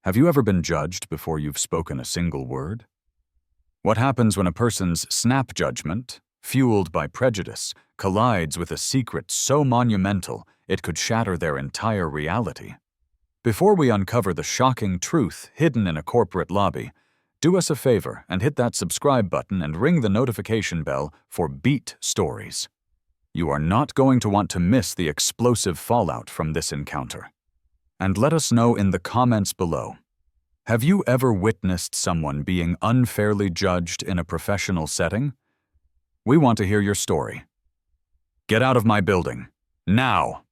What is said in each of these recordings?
Have you ever been judged before you've spoken a single word? What happens when a person's snap judgment, fueled by prejudice, collides with a secret so monumental it could shatter their entire reality? Before we uncover the shocking truth hidden in a corporate lobby, do us a favor and hit that subscribe button and ring the notification bell for Beat Stories. You are not going to want to miss the explosive fallout from this encounter. And let us know in the comments below. Have you ever witnessed someone being unfairly judged in a professional setting? We want to hear your story. Get out of my building, now!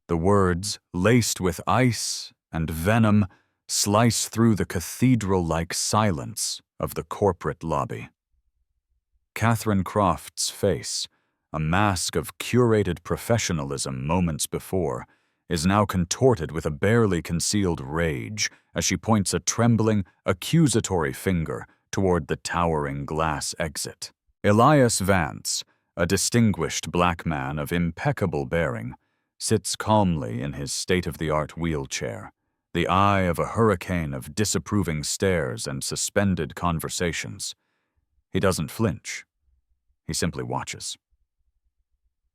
The words, laced with ice and venom, slice through the cathedral-like silence of the corporate lobby. Catherine Croft's face, a mask of curated professionalism moments before, is now contorted with a barely concealed rage as she points a trembling, accusatory finger toward the towering glass exit. Elias Vance, a distinguished black man of impeccable bearing, sits calmly in his state-of-the-art wheelchair, the eye of a hurricane of disapproving stares and suspended conversations. He doesn't flinch. He simply watches.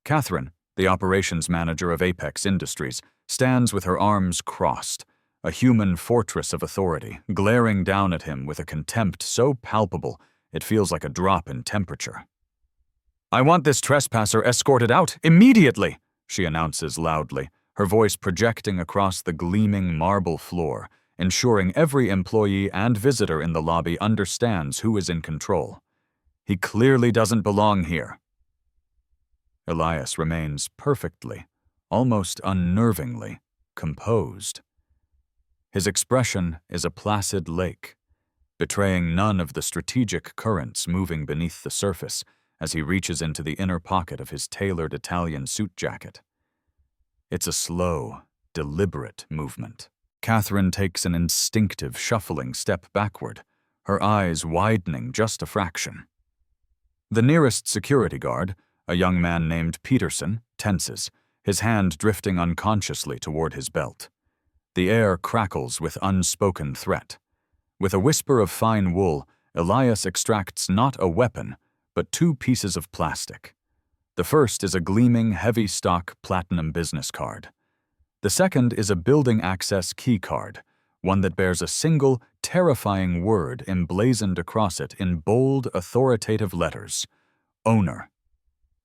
Catherine, the operations manager of Apex Industries, stands with her arms crossed, a human fortress of authority, glaring down at him with a contempt so palpable it feels like a drop in temperature. "I want this trespasser escorted out immediately," she announces loudly, her voice projecting across the gleaming marble floor, ensuring every employee and visitor in the lobby understands who is in control. He clearly doesn't belong here. Elias remains perfectly, almost unnervingly, composed. His expression is a placid lake, betraying none of the strategic currents moving beneath the surface as he reaches into the inner pocket of his tailored Italian suit jacket. It's a slow, deliberate movement. Catherine takes an instinctive, shuffling step backward, her eyes widening just a fraction. The nearest security guard, a young man named Peterson, tenses, his hand drifting unconsciously toward his belt. The air crackles with unspoken threat. With a whisper of fine wool, Elias extracts not a weapon, but two pieces of plastic. The first is a gleaming, heavy-stock platinum business card. The second is a building access key card, one that bears a single, terrifying word emblazoned across it in bold, authoritative letters: Owner.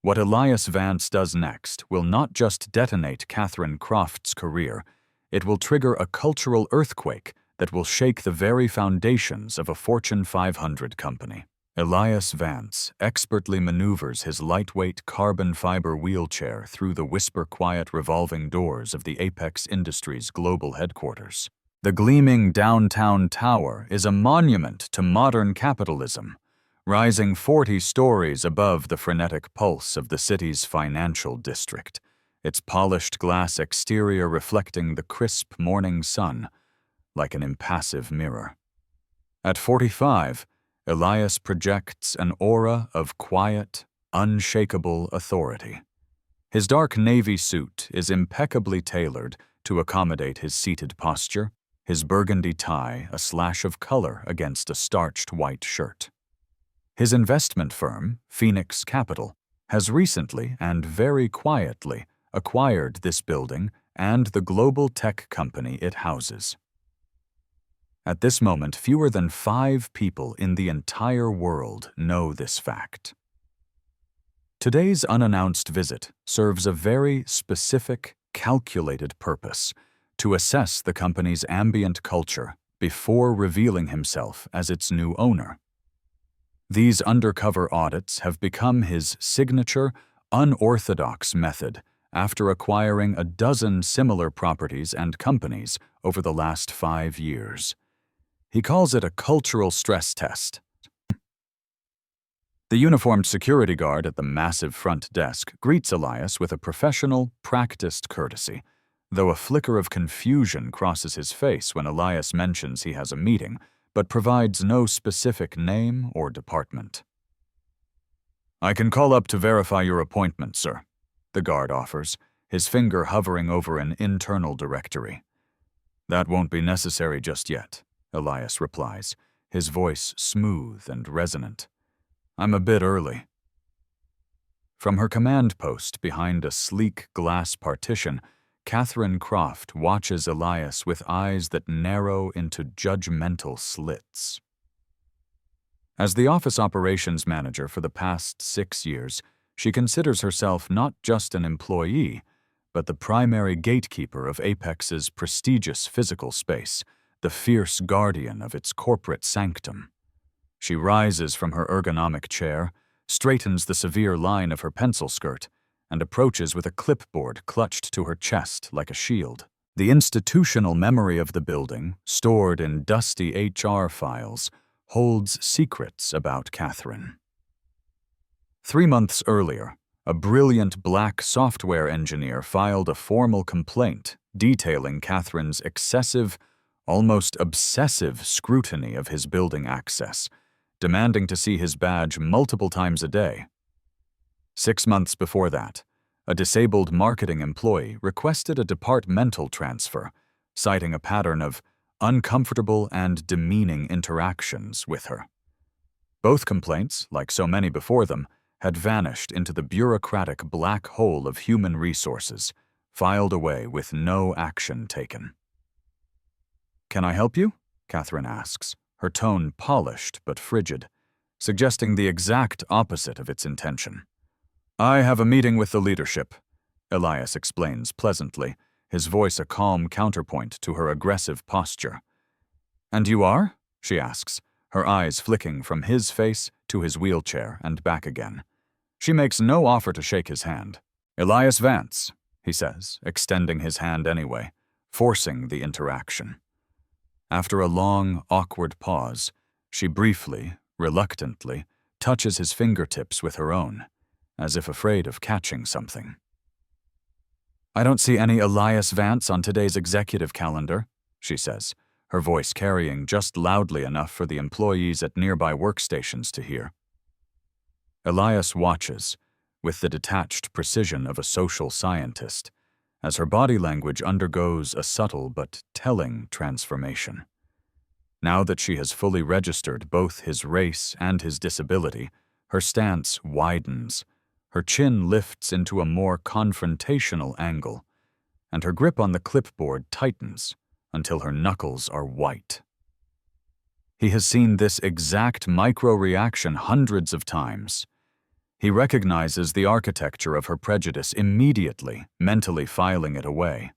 What Elias Vance does next will not just detonate Catherine Croft's career, it will trigger a cultural earthquake that will shake the very foundations of a Fortune 500 company. Elias Vance expertly maneuvers his lightweight carbon fiber wheelchair through the whisper-quiet revolving doors of the Apex Industries global headquarters. The gleaming downtown tower is a monument to modern capitalism, rising 40 stories above the frenetic pulse of the city's financial district, its polished glass exterior reflecting the crisp morning sun like an impassive mirror. At 45, Elias projects an aura of quiet, unshakable authority. His dark navy suit is impeccably tailored to accommodate his seated posture, his burgundy tie a slash of color against a starched white shirt. His investment firm, Phoenix Capital, has recently and very quietly acquired this building and the global tech company it houses. At this moment, fewer than 5 people in the entire world know this fact. Today's unannounced visit serves a very specific, calculated purpose: to assess the company's ambient culture before revealing himself as its new owner. These undercover audits have become his signature, unorthodox method after acquiring a dozen similar properties and companies over the last 5 years. He calls it a cultural stress test. The uniformed security guard at the massive front desk greets Elias with a professional, practiced courtesy, though a flicker of confusion crosses his face when Elias mentions he has a meeting, but provides no specific name or department. "I can call up to verify your appointment, sir," the guard offers, his finger hovering over an internal directory. That won't be necessary just yet, Elias replies, his voice smooth and resonant. I'm a bit early. From her command post behind a sleek glass partition, Catherine Croft watches Elias with eyes that narrow into judgmental slits. As the office operations manager for the past 6 years, she considers herself not just an employee, but the primary gatekeeper of Apex's prestigious physical space, the fierce guardian of its corporate sanctum. She rises from her ergonomic chair, straightens the severe line of her pencil skirt, and approaches with a clipboard clutched to her chest like a shield. The institutional memory of the building, stored in dusty HR files, holds secrets about Catherine. 3 months earlier, a brilliant black software engineer filed a formal complaint detailing Catherine's excessive, almost obsessive scrutiny of his building access, demanding to see his badge multiple times a day. 6 months before that, a disabled marketing employee requested a departmental transfer, citing a pattern of uncomfortable and demeaning interactions with her. Both complaints, like so many before them, had vanished into the bureaucratic black hole of human resources, filed away with no action taken. "Can I help you?" Catherine asks, her tone polished but frigid, suggesting the exact opposite of its intention. "I have a meeting with the leadership," Elias explains pleasantly, his voice a calm counterpoint to her aggressive posture. "And you are?" she asks, her eyes flicking from his face to his wheelchair and back again. She makes no offer to shake his hand. "Elias Vance," he says, extending his hand anyway, forcing the interaction. After a long, awkward pause, she briefly, reluctantly, touches his fingertips with her own, as if afraid of catching something. "I don't see any Elias Vance on today's executive calendar," she says, her voice carrying just loudly enough for the employees at nearby workstations to hear. Elias watches, with the detached precision of a social scientist, as her body language undergoes a subtle but telling transformation. Now that she has fully registered both his race and his disability, her stance widens, her chin lifts into a more confrontational angle, and her grip on the clipboard tightens until her knuckles are white. He has seen this exact micro-reaction hundreds of times. He recognizes the architecture of her prejudice immediately, mentally filing it away.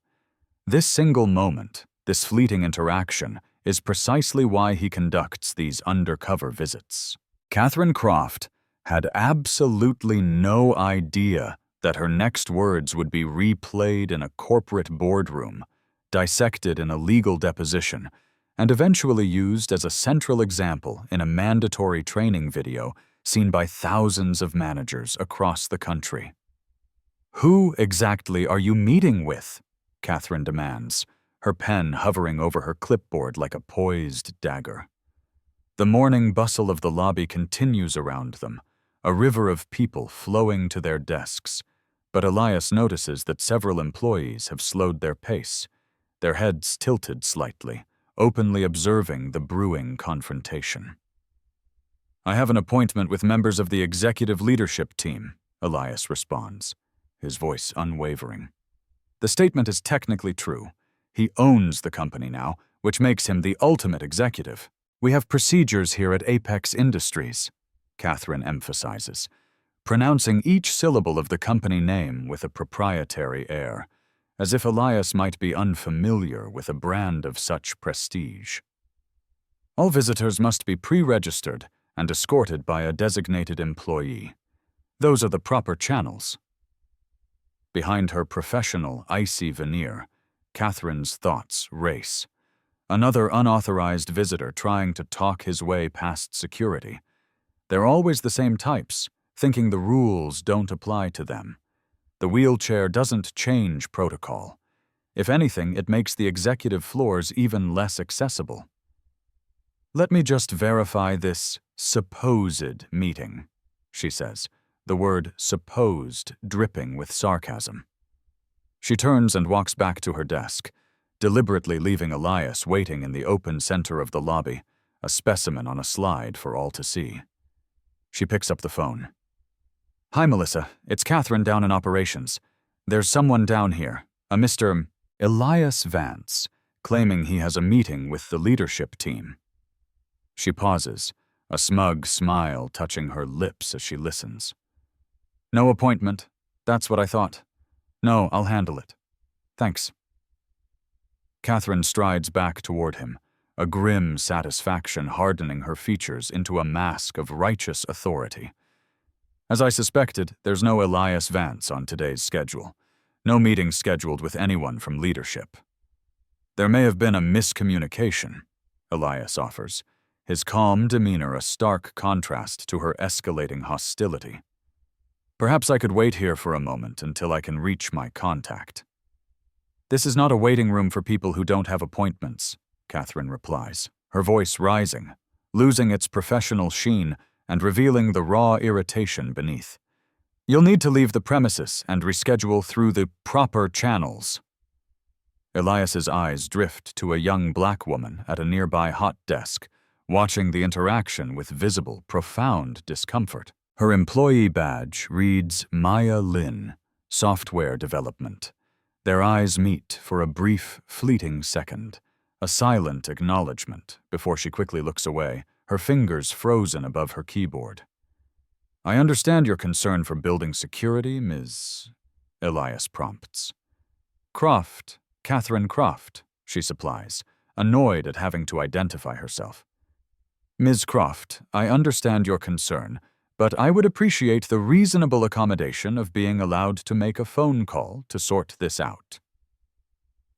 This single moment, this fleeting interaction, is precisely why he conducts these undercover visits. Catherine Croft had absolutely no idea that her next words would be replayed in a corporate boardroom, dissected in a legal deposition, and eventually used as a central example in a mandatory training video seen by thousands of managers across the country. "Who exactly are you meeting with?" Catherine demands, her pen hovering over her clipboard like a poised dagger. The morning bustle of the lobby continues around them, a river of people flowing to their desks, but Elias notices that several employees have slowed their pace, their heads tilted slightly, openly observing the brewing confrontation. "I have an appointment with members of the executive leadership team," Elias responds, his voice unwavering. The statement is technically true. He owns the company now, which makes him the ultimate executive. "We have procedures here at Apex Industries," Catherine emphasizes, pronouncing each syllable of the company name with a proprietary air, as if Elias might be unfamiliar with a brand of such prestige. "All visitors must be pre-registered and escorted by a designated employee. Those are the proper channels." Behind her professional, icy veneer, Catherine's thoughts race. Another unauthorized visitor trying to talk his way past security. They're always the same types, thinking the rules don't apply to them. The wheelchair doesn't change protocol. If anything, it makes the executive floors even less accessible. "Let me just verify this supposed meeting," she says, the word supposed dripping with sarcasm. She turns and walks back to her desk, deliberately leaving Elias waiting in the open center of the lobby, a specimen on a slide for all to see. She picks up the phone. "Hi, Melissa. It's Catherine down in operations. There's someone down here, a Mr. Elias Vance, claiming he has a meeting with the leadership team." She pauses, a smug smile touching her lips as she listens. "No appointment. That's what I thought. No, I'll handle it. Thanks." Catherine strides back toward him, a grim satisfaction hardening her features into a mask of righteous authority. As I suspected, there's no Elias Vance on today's schedule. No meeting scheduled with anyone from leadership. "There may have been a miscommunication," Elias offers, his calm demeanor a stark contrast to her escalating hostility. "Perhaps I could wait here for a moment until I can reach my contact." "This is not a waiting room for people who don't have appointments," Catherine replies, her voice rising, losing its professional sheen and revealing the raw irritation beneath. "You'll need to leave the premises and reschedule through the proper channels." Elias's eyes drift to a young black woman at a nearby hot desk, watching the interaction with visible, profound discomfort. Her employee badge reads Maya Lin, Software Development. Their eyes meet for a brief, fleeting second, a silent acknowledgement before she quickly looks away, her fingers frozen above her keyboard. "I understand your concern for building security, Ms. Elias prompts. "Croft, Catherine Croft," she supplies, annoyed at having to identify herself. "Ms. Croft, I understand your concern, but I would appreciate the reasonable accommodation of being allowed to make a phone call to sort this out."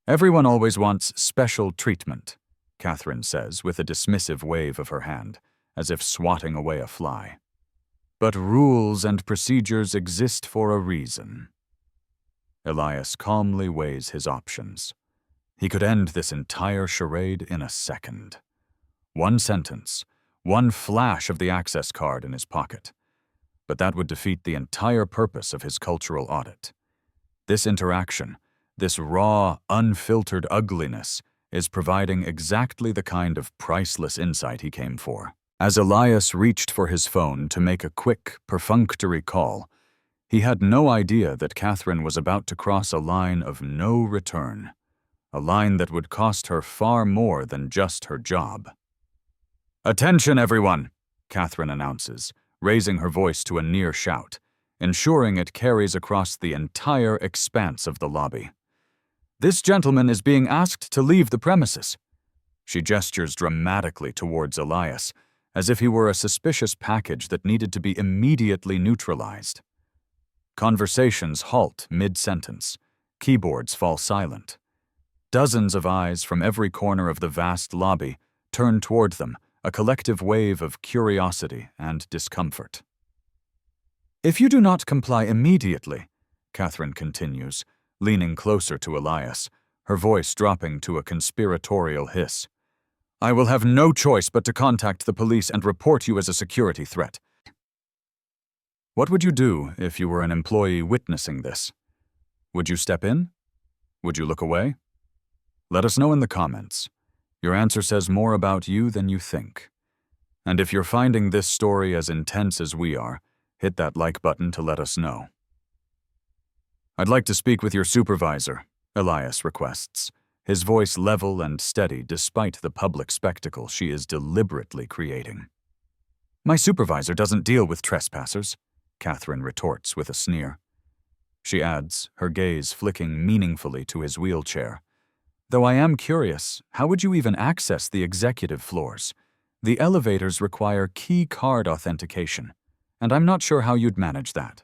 "Everyone always wants special treatment," Catherine says with a dismissive wave of her hand, as if swatting away a fly. "But rules and procedures exist for a reason." Elias calmly weighs his options. He could end this entire charade in a second. One sentence, one flash of the access card in his pocket. But that would defeat the entire purpose of his cultural audit. This interaction, this raw, unfiltered ugliness, is providing exactly the kind of priceless insight he came for. As Elias reached for his phone to make a quick, perfunctory call, he had no idea that Catherine was about to cross a line of no return, a line that would cost her far more than just her job. "Attention, everyone," Catherine announces, raising her voice to a near shout, ensuring it carries across the entire expanse of the lobby. "This gentleman is being asked to leave the premises." She gestures dramatically towards Elias, as if he were a suspicious package that needed to be immediately neutralized. Conversations halt mid-sentence. Keyboards fall silent. Dozens of eyes from every corner of the vast lobby turn toward them, a collective wave of curiosity and discomfort. "If you do not comply immediately," Catherine continues, leaning closer to Elias, her voice dropping to a conspiratorial hiss, "I will have no choice but to contact the police and report you as a security threat." What would you do if you were an employee witnessing this? Would you step in? Would you look away? Let us know in the comments. Your answer says more about you than you think. And if you're finding this story as intense as we are, hit that like button to let us know. "I'd like to speak with your supervisor," Elias requests, his voice level and steady despite the public spectacle she is deliberately creating. "My supervisor doesn't deal with trespassers," Catherine retorts with a sneer. She adds, her gaze flicking meaningfully to his wheelchair, "Though I am curious, how would you even access the executive floors? The elevators require key card authentication, and I'm not sure how you'd manage that."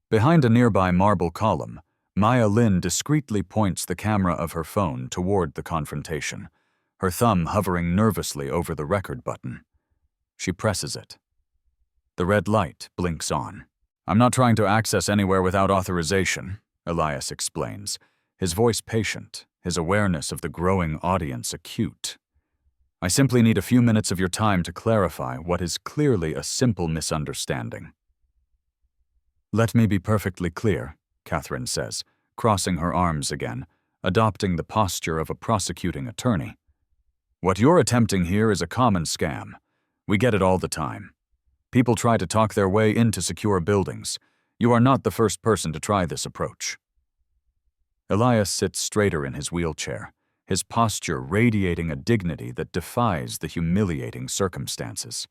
Behind a nearby marble column, Maya Lin discreetly points the camera of her phone toward the confrontation, her thumb hovering nervously over the record button. She presses it. The red light blinks on. "I'm not trying to access anywhere without authorization," Elias explains, his voice patient, his awareness of the growing audience acute. "I simply need a few minutes of your time to clarify what is clearly a simple misunderstanding." "Let me be perfectly clear," Catherine says, crossing her arms again, adopting the posture of a prosecuting attorney. "What you're attempting here is a common scam. We get it all the time. People try to talk their way into secure buildings. You are not the first person to try this approach." Elias sits straighter in his wheelchair, his posture radiating a dignity that defies the humiliating circumstances.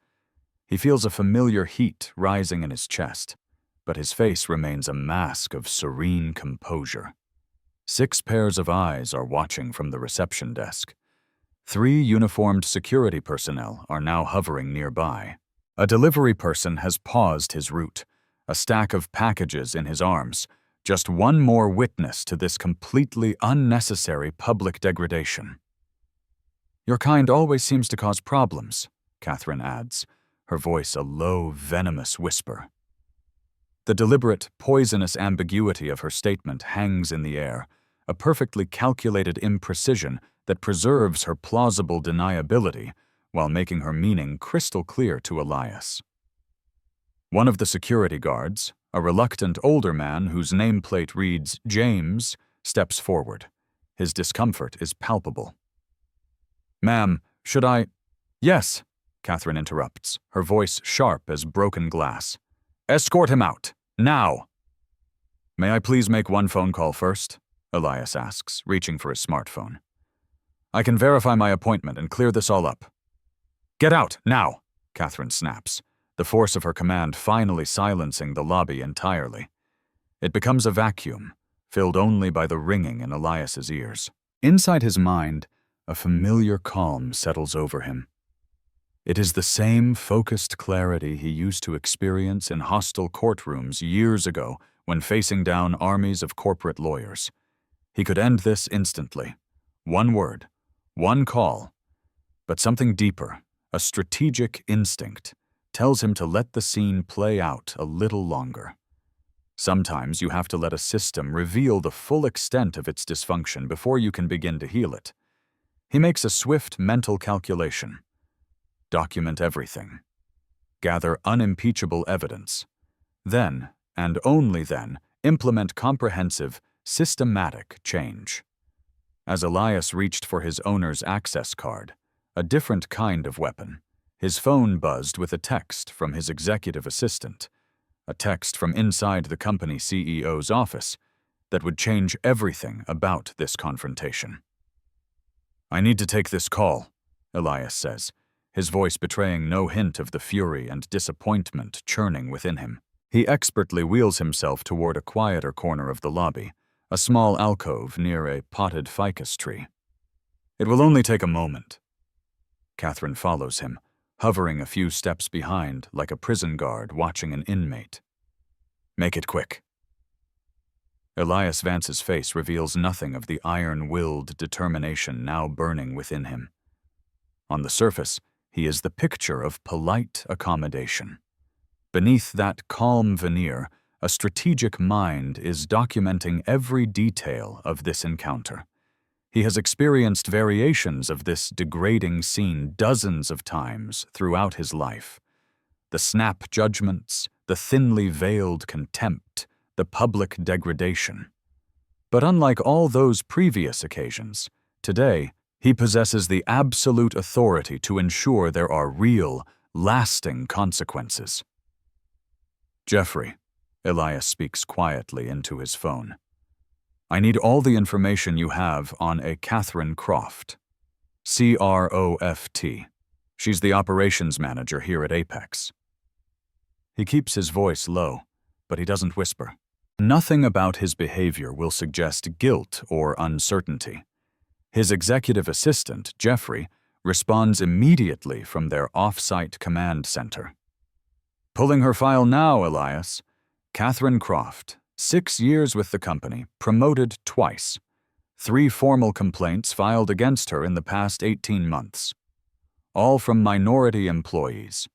He feels a familiar heat rising in his chest, but his face remains a mask of serene composure. 6 pairs of eyes are watching from the reception desk. 3 uniformed security personnel are now hovering nearby. A delivery person has paused his route, a stack of packages in his arms, just one more witness to this completely unnecessary public degradation. "Your kind always seems to cause problems," Catherine adds, her voice a low, venomous whisper. The deliberate, poisonous ambiguity of her statement hangs in the air, a perfectly calculated imprecision that preserves her plausible deniability while making her meaning crystal clear to Elias. One of the security guards, a reluctant older man whose nameplate reads James, steps forward. His discomfort is palpable. "Ma'am, should I—" "Yes," Catherine interrupts, her voice sharp as broken glass. "Escort him out, now!" "May I please make one phone call first?" Elias asks, reaching for his smartphone. "I can verify my appointment and clear this all up." "Get out, now!" Catherine snaps, the force of her command finally silencing the lobby entirely. It becomes a vacuum, filled only by the ringing in Elias's ears. Inside his mind, a familiar calm settles over him. It is the same focused clarity he used to experience in hostile courtrooms years ago when facing down armies of corporate lawyers. He could end this instantly. One word, one call. But something deeper, a strategic instinct, tells him to let the scene play out a little longer. Sometimes you have to let a system reveal the full extent of its dysfunction before you can begin to heal it. He makes a swift mental calculation. Document everything. Gather unimpeachable evidence. Then, and only then, implement comprehensive, systematic change. As Elias reached for his owner's access card, a different kind of weapon, his phone buzzed with a text from his executive assistant, a text from inside the company CEO's office that would change everything about this confrontation. "I need to take this call," Elias says, his voice betraying no hint of the fury and disappointment churning within him. He expertly wheels himself toward a quieter corner of the lobby, a small alcove near a potted ficus tree. "It will only take a moment." Catherine follows him, hovering a few steps behind like a prison guard watching an inmate. "Make it quick." Elias Vance's face reveals nothing of the iron-willed determination now burning within him. On the surface, he is the picture of polite accommodation. Beneath that calm veneer, a strategic mind is documenting every detail of this encounter. He has experienced variations of this degrading scene dozens of times throughout his life. The snap judgments, the thinly veiled contempt, the public degradation. But unlike all those previous occasions, today he possesses the absolute authority to ensure there are real, lasting consequences. "Jeffrey," Elias speaks quietly into his phone. "I need all the information you have on a Catherine Croft. Croft. She's the operations manager here at Apex." He keeps his voice low, but he doesn't whisper. Nothing about his behavior will suggest guilt or uncertainty. His executive assistant, Jeffrey, responds immediately from their off-site command center. "Pulling her file now, Elias. Catherine Croft, 6 years with the company, promoted twice. 3 formal complaints filed against her in the past 18 months. All from minority employees.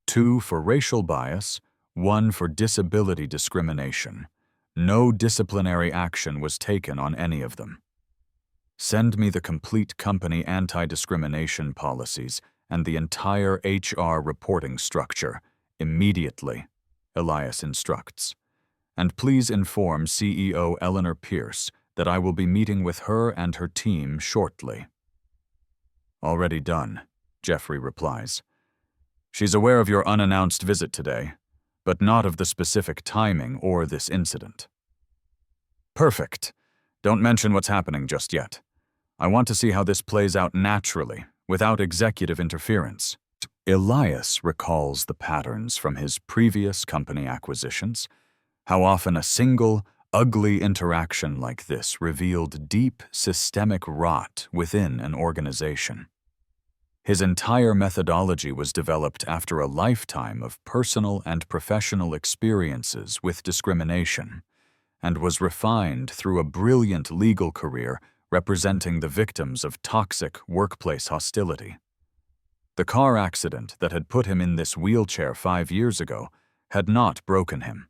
2 for racial bias, 1 for disability discrimination. No disciplinary action was taken on any of them. Send me the complete company anti-discrimination policies and the entire HR reporting structure immediately," Elias instructs. "And please inform CEO Eleanor Pierce that I will be meeting with her and her team shortly." "Already done," Jeffrey replies. "She's aware of your unannounced visit today, but not of the specific timing or this incident." "Perfect. Don't mention what's happening just yet. I want to see how this plays out naturally, without executive interference." Elias recalls the patterns from his previous company acquisitions, how often a single, ugly interaction like this revealed deep, systemic rot within an organization. His entire methodology was developed after a lifetime of personal and professional experiences with discrimination, and was refined through a brilliant legal career representing the victims of toxic workplace hostility. The car accident that had put him in this wheelchair 5 years ago had not broken him.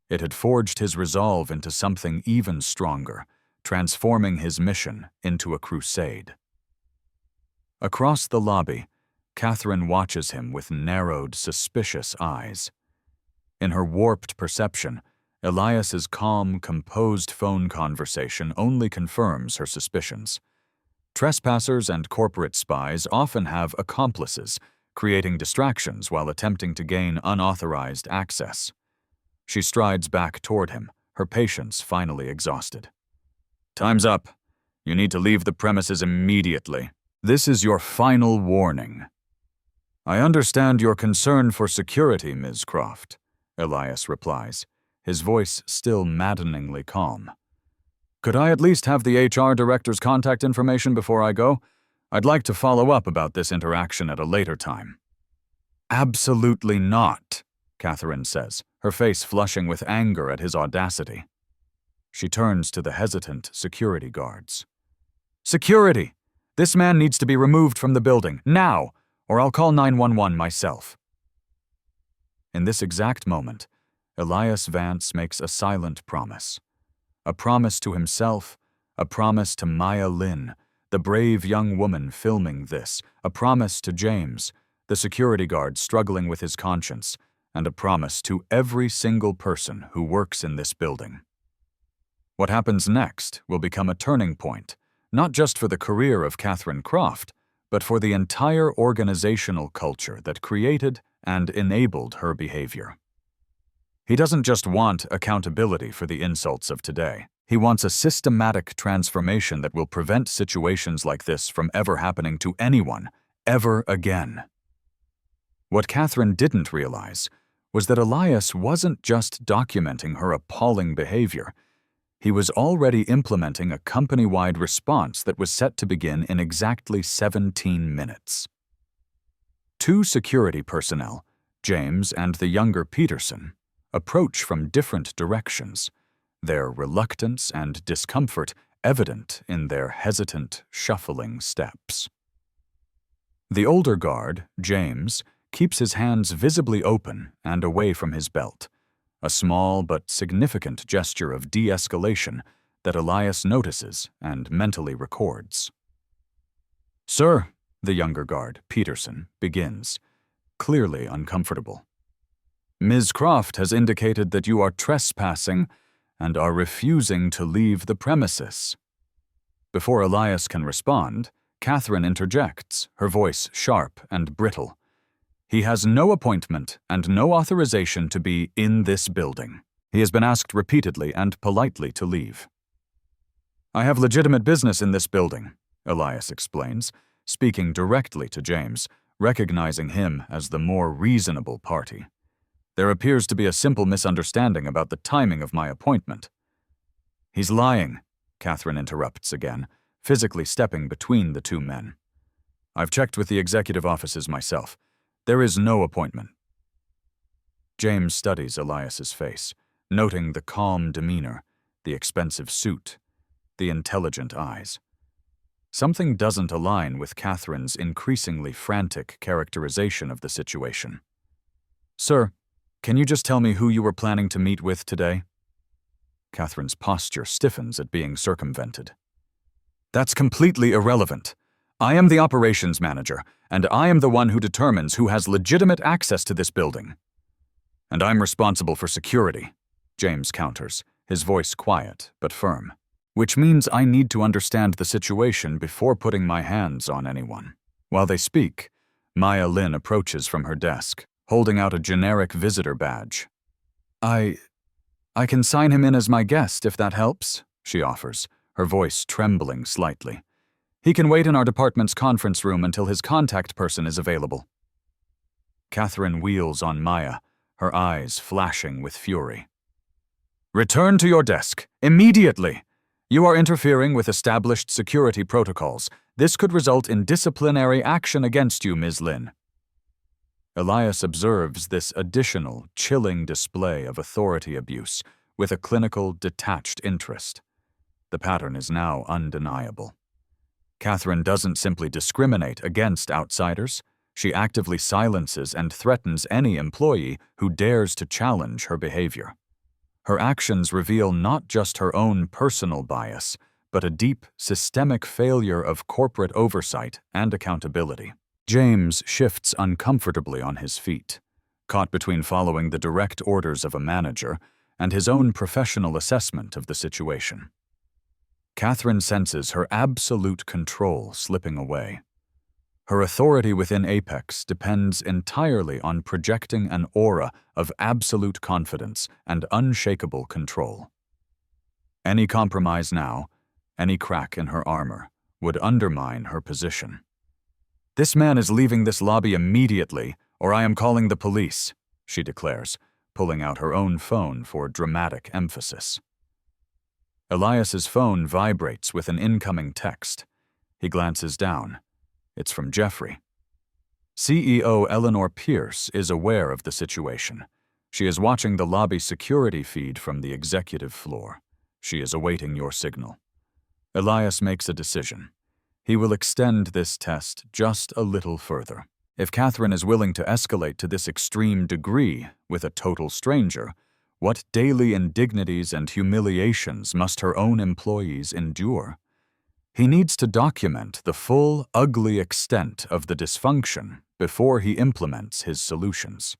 It had forged his resolve into something even stronger, transforming his mission into a crusade. Across the lobby, Catherine watches him with narrowed, suspicious eyes. In her warped perception, Elias's calm, composed phone conversation only confirms her suspicions. Trespassers and corporate spies often have accomplices, creating distractions while attempting to gain unauthorized access. She strides back toward him, her patience finally exhausted. "Time's up. You need to leave the premises immediately. This is your final warning." "I understand your concern for security, Ms. Croft," Elias replies, his voice still maddeningly calm. "Could I at least have the HR director's contact information before I go? I'd like to follow up about this interaction at a later time." "Absolutely not," Catherine says, her face flushing with anger at his audacity. She turns to the hesitant security guards. "Security! This man needs to be removed from the building, now, or I'll call 911 myself." In this exact moment, Elias Vance makes a silent promise. A promise to himself, a promise to Maya Lin, the brave young woman filming this, a promise to James, the security guard struggling with his conscience, and a promise to every single person who works in this building. What happens next will become a turning point, not just for the career of Catherine Croft, but for the entire organizational culture that created and enabled her behavior. He doesn't just want accountability for the insults of today. He wants a systematic transformation that will prevent situations like this from ever happening to anyone, ever again. What Catherine didn't realize was that Elias wasn't just documenting her appalling behavior. He was already implementing a company-wide response that was set to begin in exactly 17 minutes. 2 security personnel, James and the younger Peterson, approach from different directions, their reluctance and discomfort evident in their hesitant, shuffling steps. The older guard, James, keeps his hands visibly open and away from his belt, a small but significant gesture of de-escalation that Elias notices and mentally records. "Sir," the younger guard, Peterson, begins, clearly uncomfortable. "Ms. Croft has indicated that you are trespassing and are refusing to leave the premises." Before Elias can respond, Catherine interjects, her voice sharp and brittle. "He has no appointment and no authorization to be in this building. He has been asked repeatedly and politely to leave." "I have legitimate business in this building," Elias explains, speaking directly to James, recognizing him as the more reasonable party. "There appears to be a simple misunderstanding about the timing of my appointment." "He's lying," Catherine interrupts again, physically stepping between the 2 men. "I've checked with the executive offices myself. There is no appointment." James studies Elias's face, noting the calm demeanor, the expensive suit, the intelligent eyes. Something doesn't align with Catherine's increasingly frantic characterization of the situation. "Sir, can you just tell me who you were planning to meet with today?" Catherine's posture stiffens at being circumvented. "That's completely irrelevant. I am the operations manager, and I am the one who determines who has legitimate access to this building." "And I'm responsible for security," James counters, his voice quiet but firm. which means I need to understand the situation before putting my hands on anyone. While they speak, Maya Lin approaches from her desk, holding out a generic visitor badge. I can sign him in as my guest if that helps, she offers, her voice trembling slightly. He can wait in our department's conference room until his contact person is available. Catherine wheels on Maya, her eyes flashing with fury. Return to your desk, immediately! You are interfering with established security protocols. This could result in disciplinary action against you, Ms. Lin. Elias observes this additional, chilling display of authority abuse with a clinical, detached interest. The pattern is now undeniable. Catherine doesn't simply discriminate against outsiders. She actively silences and threatens any employee who dares to challenge her behavior. Her actions reveal not just her own personal bias, but a deep, systemic failure of corporate oversight and accountability. James shifts uncomfortably on his feet, caught between following the direct orders of a manager and his own professional assessment of the situation. Catherine senses her absolute control slipping away. Her authority within Apex depends entirely on projecting an aura of absolute confidence and unshakable control. Any compromise now, any crack in her armor, would undermine her position. This man is leaving this lobby immediately, or I am calling the police, she declares, pulling out her own phone for dramatic emphasis. Elias's phone vibrates with an incoming text. He glances down. It's from Jeffrey. CEO Eleanor Pierce is aware of the situation. She is watching the lobby security feed from the executive floor. She is awaiting your signal. Elias makes a decision. He will extend this test just a little further. If Catherine is willing to escalate to this extreme degree with a total stranger, what daily indignities and humiliations must her own employees endure? He needs to document the full, ugly extent of the dysfunction before he implements his solutions.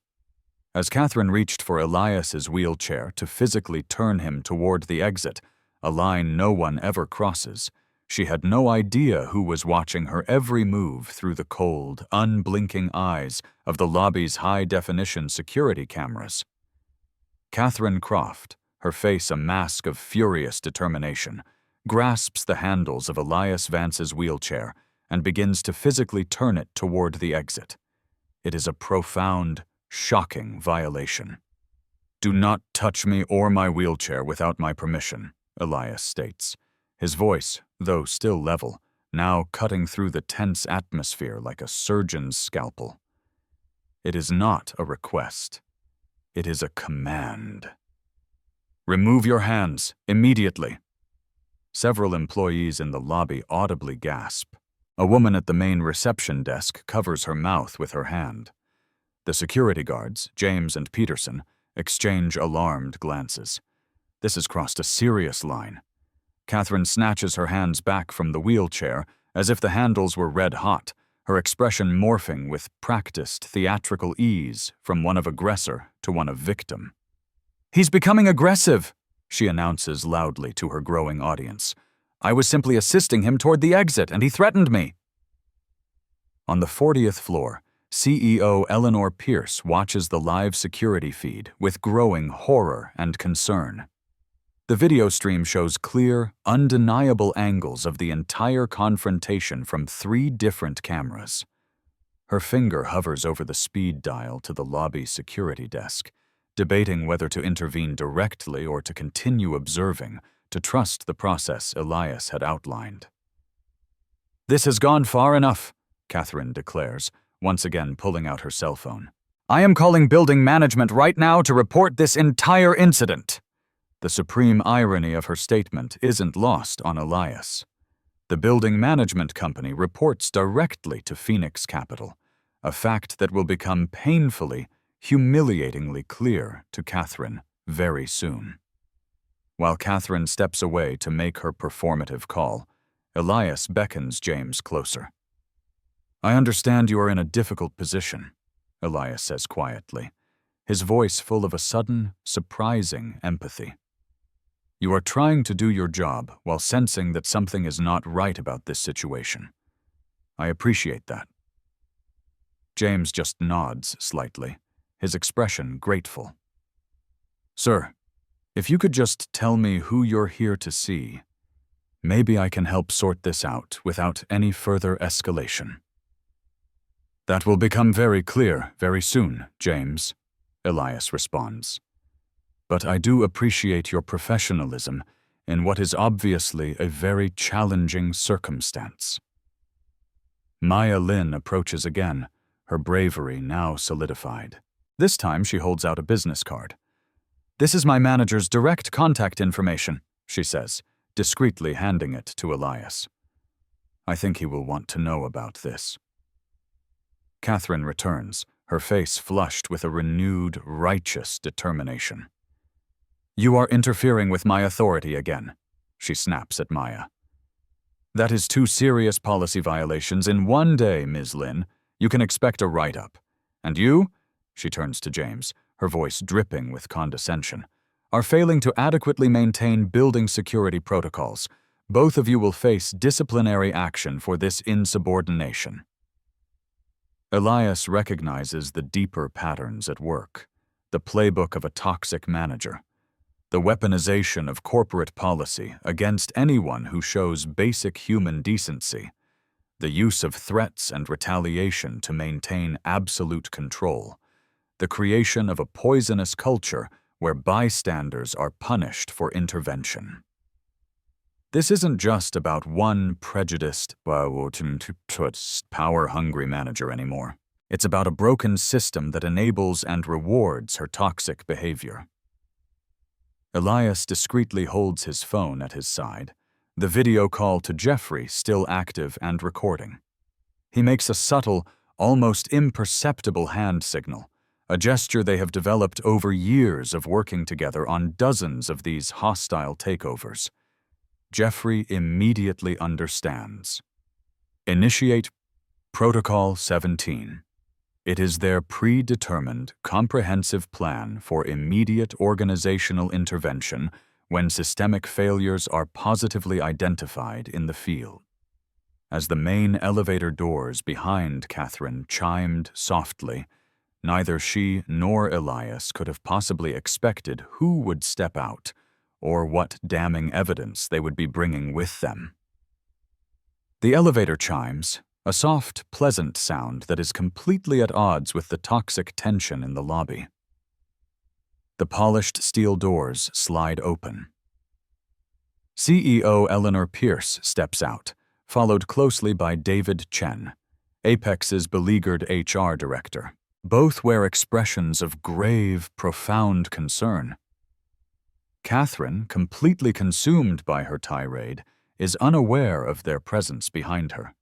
As Catherine reached for Elias's wheelchair to physically turn him toward the exit, a line no one ever crosses, she had no idea who was watching her every move through the cold, unblinking eyes of the lobby's high-definition security cameras. Catherine Croft, her face a mask of furious determination, grasps the handles of Elias Vance's wheelchair and begins to physically turn it toward the exit. It is a profound, shocking violation. "Do not touch me or my wheelchair without my permission," Elias states, his voice, though still level, now cutting through the tense atmosphere like a surgeon's scalpel. It is not a request. It is a command. "Remove your hands, immediately." Several employees in the lobby audibly gasp. A woman at the main reception desk covers her mouth with her hand. The security guards, James and Peterson, exchange alarmed glances. This has crossed a serious line. Catherine snatches her hands back from the wheelchair as if the handles were red-hot, her expression morphing with practiced theatrical ease from one of aggressor to one of victim. "He's becoming aggressive," she announces loudly to her growing audience. "I was simply assisting him toward the exit, and he threatened me." On the 40th floor, CEO Eleanor Pierce watches the live security feed with growing horror and concern. The video stream shows clear, undeniable angles of the entire confrontation from 3 different cameras. Her finger hovers over the speed dial to the lobby security desk, debating whether to intervene directly or to continue observing, to trust the process Elias had outlined. "This has gone far enough," Catherine declares, once again pulling out her cell phone. "I am calling building management right now to report this entire incident." The supreme irony of her statement isn't lost on Elias. The building management company reports directly to Phoenix Capital, a fact that will become painfully, humiliatingly clear to Catherine very soon. While Catherine steps away to make her performative call, Elias beckons James closer. "I understand you are in a difficult position," Elias says quietly, his voice full of a sudden, surprising empathy. You are trying to do your job while sensing that something is not right about this situation. I appreciate that. James just nods slightly, his expression grateful. Sir, if you could just tell me who you're here to see, maybe I can help sort this out without any further escalation. That will become very clear very soon, James, Elias responds. But I do appreciate your professionalism in what is obviously a very challenging circumstance. Maya Lin approaches again, her bravery now solidified. This time she holds out a business card. This is my manager's direct contact information, she says, discreetly handing it to Elias. I think he will want to know about this. Catherine returns, her face flushed with a renewed, righteous determination. You are interfering with my authority again, she snaps at Maya. That is 2 serious policy violations in one day, Ms. Lin. You can expect a write-up. And you, she turns to James, her voice dripping with condescension, are failing to adequately maintain building security protocols. Both of you will face disciplinary action for this insubordination. Elias recognizes the deeper patterns at work, the playbook of a toxic manager, the weaponization of corporate policy against anyone who shows basic human decency, the use of threats and retaliation to maintain absolute control, the creation of a poisonous culture where bystanders are punished for intervention. This isn't just about one prejudiced, power-hungry manager anymore. It's about a broken system that enables and rewards her toxic behavior. Elias discreetly holds his phone at his side, the video call to Jeffrey still active and recording. He makes a subtle, almost imperceptible hand signal, a gesture they have developed over years of working together on dozens of these hostile takeovers. Jeffrey immediately understands. Initiate Protocol 17. It is their predetermined, comprehensive plan for immediate organizational intervention when systemic failures are positively identified in the field. As the main elevator doors behind Catherine chimed softly, neither she nor Elias could have possibly expected who would step out or what damning evidence they would be bringing with them. The elevator chimes, a soft, pleasant sound that is completely at odds with the toxic tension in the lobby. The polished steel doors slide open. CEO Eleanor Pierce steps out, followed closely by David Chen, Apex's beleaguered HR director. Both wear expressions of grave, profound concern. Catherine, completely consumed by her tirade, is unaware of their presence behind her.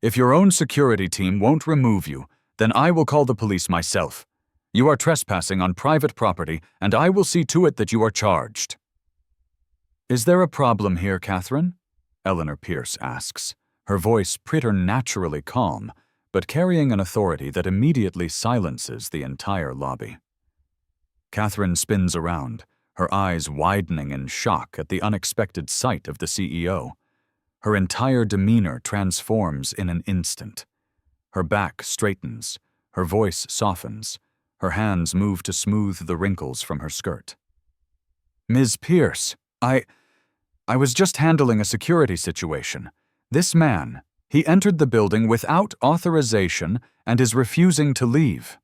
If your own security team won't remove you, then I will call the police myself. You are trespassing on private property, and I will see to it that you are charged. Is there a problem here, Catherine? Eleanor Pierce asks, her voice preternaturally calm, but carrying an authority that immediately silences the entire lobby. Catherine spins around, her eyes widening in shock at the unexpected sight of the CEO. Her entire demeanor transforms in an instant. Her back straightens, her voice softens, her hands move to smooth the wrinkles from her skirt. Ms. Pierce, I was just handling a security situation. This man, he entered the building without authorization and is refusing to leave.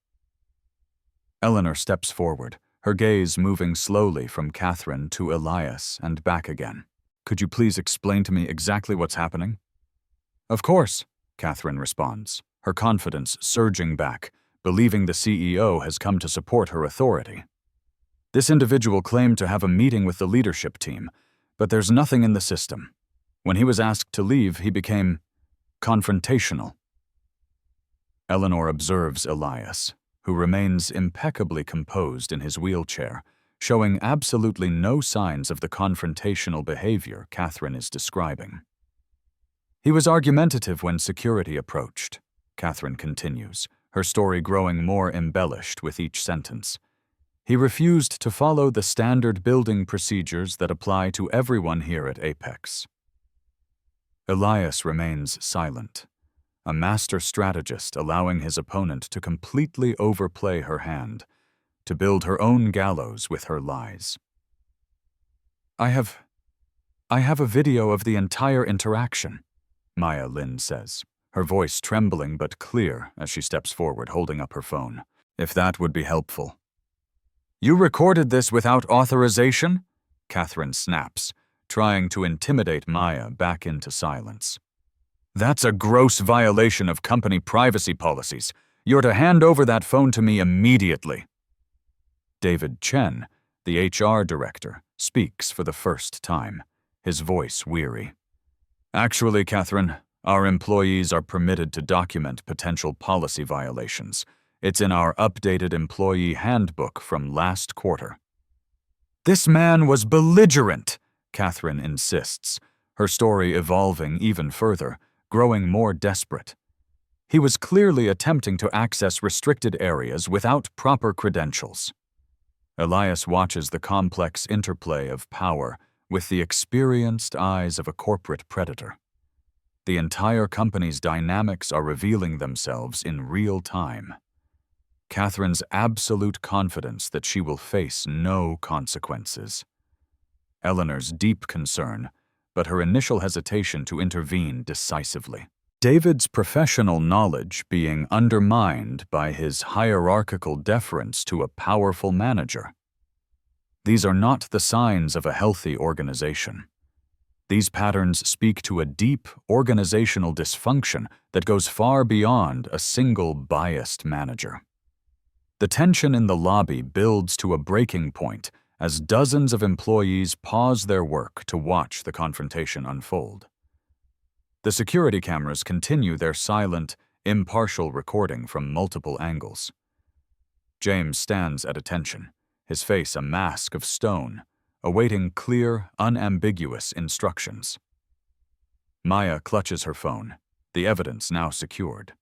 Eleanor steps forward, her gaze moving slowly from Catherine to Elias and back again. Could you please explain to me exactly what's happening? Of course, Catherine responds, her confidence surging back, believing the CEO has come to support her authority. This individual claimed to have a meeting with the leadership team, but there's nothing in the system. When he was asked to leave, he became confrontational. Eleanor observes Elias, who remains impeccably composed in his wheelchair, showing absolutely no signs of the confrontational behavior Catherine is describing. He was argumentative when security approached, Catherine continues, her story growing more embellished with each sentence. He refused to follow the standard building procedures that apply to everyone here at Apex. Elias remains silent, a master strategist allowing his opponent to completely overplay her hand, to build her own gallows with her lies. I have a video of the entire interaction, Maya Lin says, her voice trembling but clear as she steps forward holding up her phone. If that would be helpful. You recorded this without authorization? Catherine snaps, trying to intimidate Maya back into silence. That's a gross violation of company privacy policies. You're to hand over that phone to me immediately. David Chen, the HR director, speaks for the first time, his voice weary. Actually, Catherine, our employees are permitted to document potential policy violations. It's in our updated employee handbook from last quarter. This man was belligerent, Catherine insists, her story evolving even further, growing more desperate. He was clearly attempting to access restricted areas without proper credentials. Elias watches the complex interplay of power with the experienced eyes of a corporate predator. The entire company's dynamics are revealing themselves in real time. Catherine's absolute confidence that she will face no consequences. Eleanor's deep concern, but her initial hesitation to intervene decisively. David's professional knowledge being undermined by his hierarchical deference to a powerful manager. These are not the signs of a healthy organization. These patterns speak to a deep organizational dysfunction that goes far beyond a single biased manager. The tension in the lobby builds to a breaking point as dozens of employees pause their work to watch the confrontation unfold. The security cameras continue their silent, impartial recording from multiple angles. James stands at attention, his face a mask of stone, awaiting clear, unambiguous instructions. Maya clutches her phone, the evidence now secured.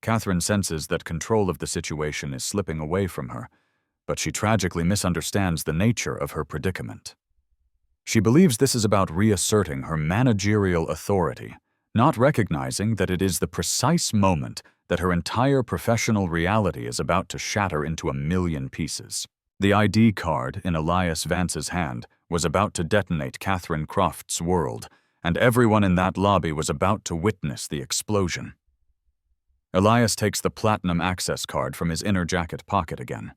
Catherine senses that control of the situation is slipping away from her, but she tragically misunderstands the nature of her predicament. She believes this is about reasserting her managerial authority, not recognizing that it is the precise moment that her entire professional reality is about to shatter into a million pieces. The ID card in Elias Vance's hand was about to detonate Catherine Croft's world, and everyone in that lobby was about to witness the explosion. Elias takes the platinum access card from his inner jacket pocket again.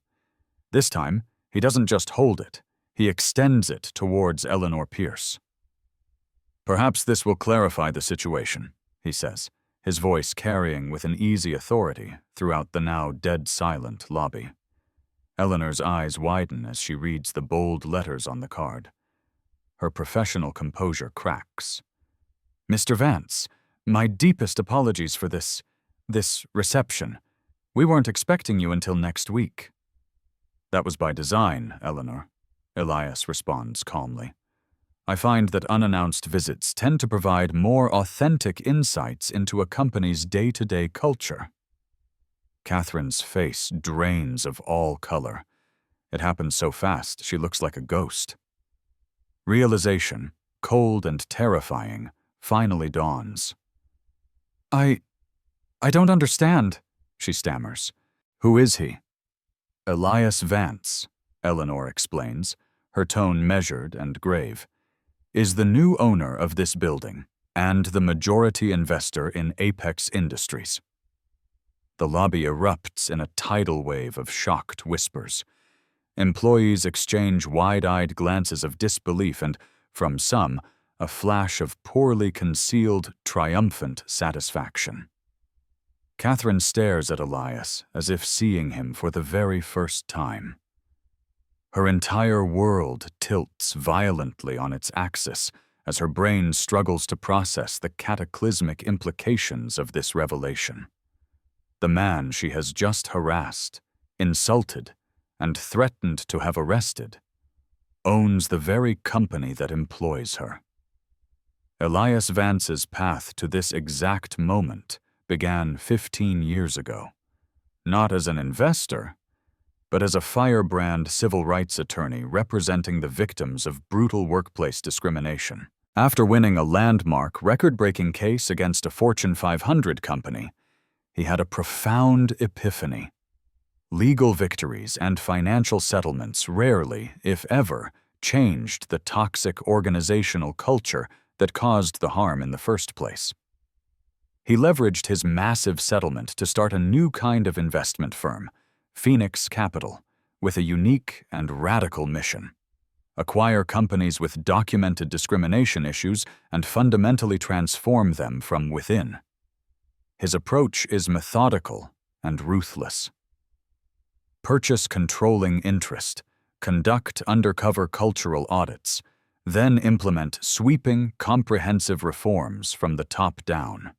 This time, he doesn't just hold it, he extends it towards Eleanor Pierce. Perhaps this will clarify the situation, he says, his voice carrying with an easy authority throughout the now dead-silent lobby. Eleanor's eyes widen as she reads the bold letters on the card. Her professional composure cracks. Mr. Vance, my deepest apologies for this reception. We weren't expecting you until next week. That was by design, Eleanor, Elias responds calmly. I find that unannounced visits tend to provide more authentic insights into a company's day-to-day culture. Catherine's face drains of all color. It happens so fast, she looks like a ghost. Realization, cold and terrifying, finally dawns. I don't understand, she stammers. Who is he? Elias Vance, Eleanor explains, her tone measured and grave, is the new owner of this building and the majority investor in Apex Industries. The lobby erupts in a tidal wave of shocked whispers. Employees exchange wide-eyed glances of disbelief and, from some, a flash of poorly concealed, triumphant satisfaction. Catherine stares at Elias as if seeing him for the very first time. Her entire world tilts violently on its axis as her brain struggles to process the cataclysmic implications of this revelation. The man she has just harassed, insulted, and threatened to have arrested, owns the very company that employs her. Elias Vance's path to this exact moment began 15 years ago, not as an investor, but as a firebrand civil rights attorney representing the victims of brutal workplace discrimination. After winning a landmark, record-breaking case against a Fortune 500 company, he had a profound epiphany. Legal victories and financial settlements rarely, if ever, changed the toxic organizational culture that caused the harm in the first place. He leveraged his massive settlement to start a new kind of investment firm, Phoenix Capital, with a unique and radical mission: acquire companies with documented discrimination issues and fundamentally transform them from within. His approach is methodical and ruthless. Purchase controlling interest, conduct undercover cultural audits, then implement sweeping, comprehensive reforms from the top down.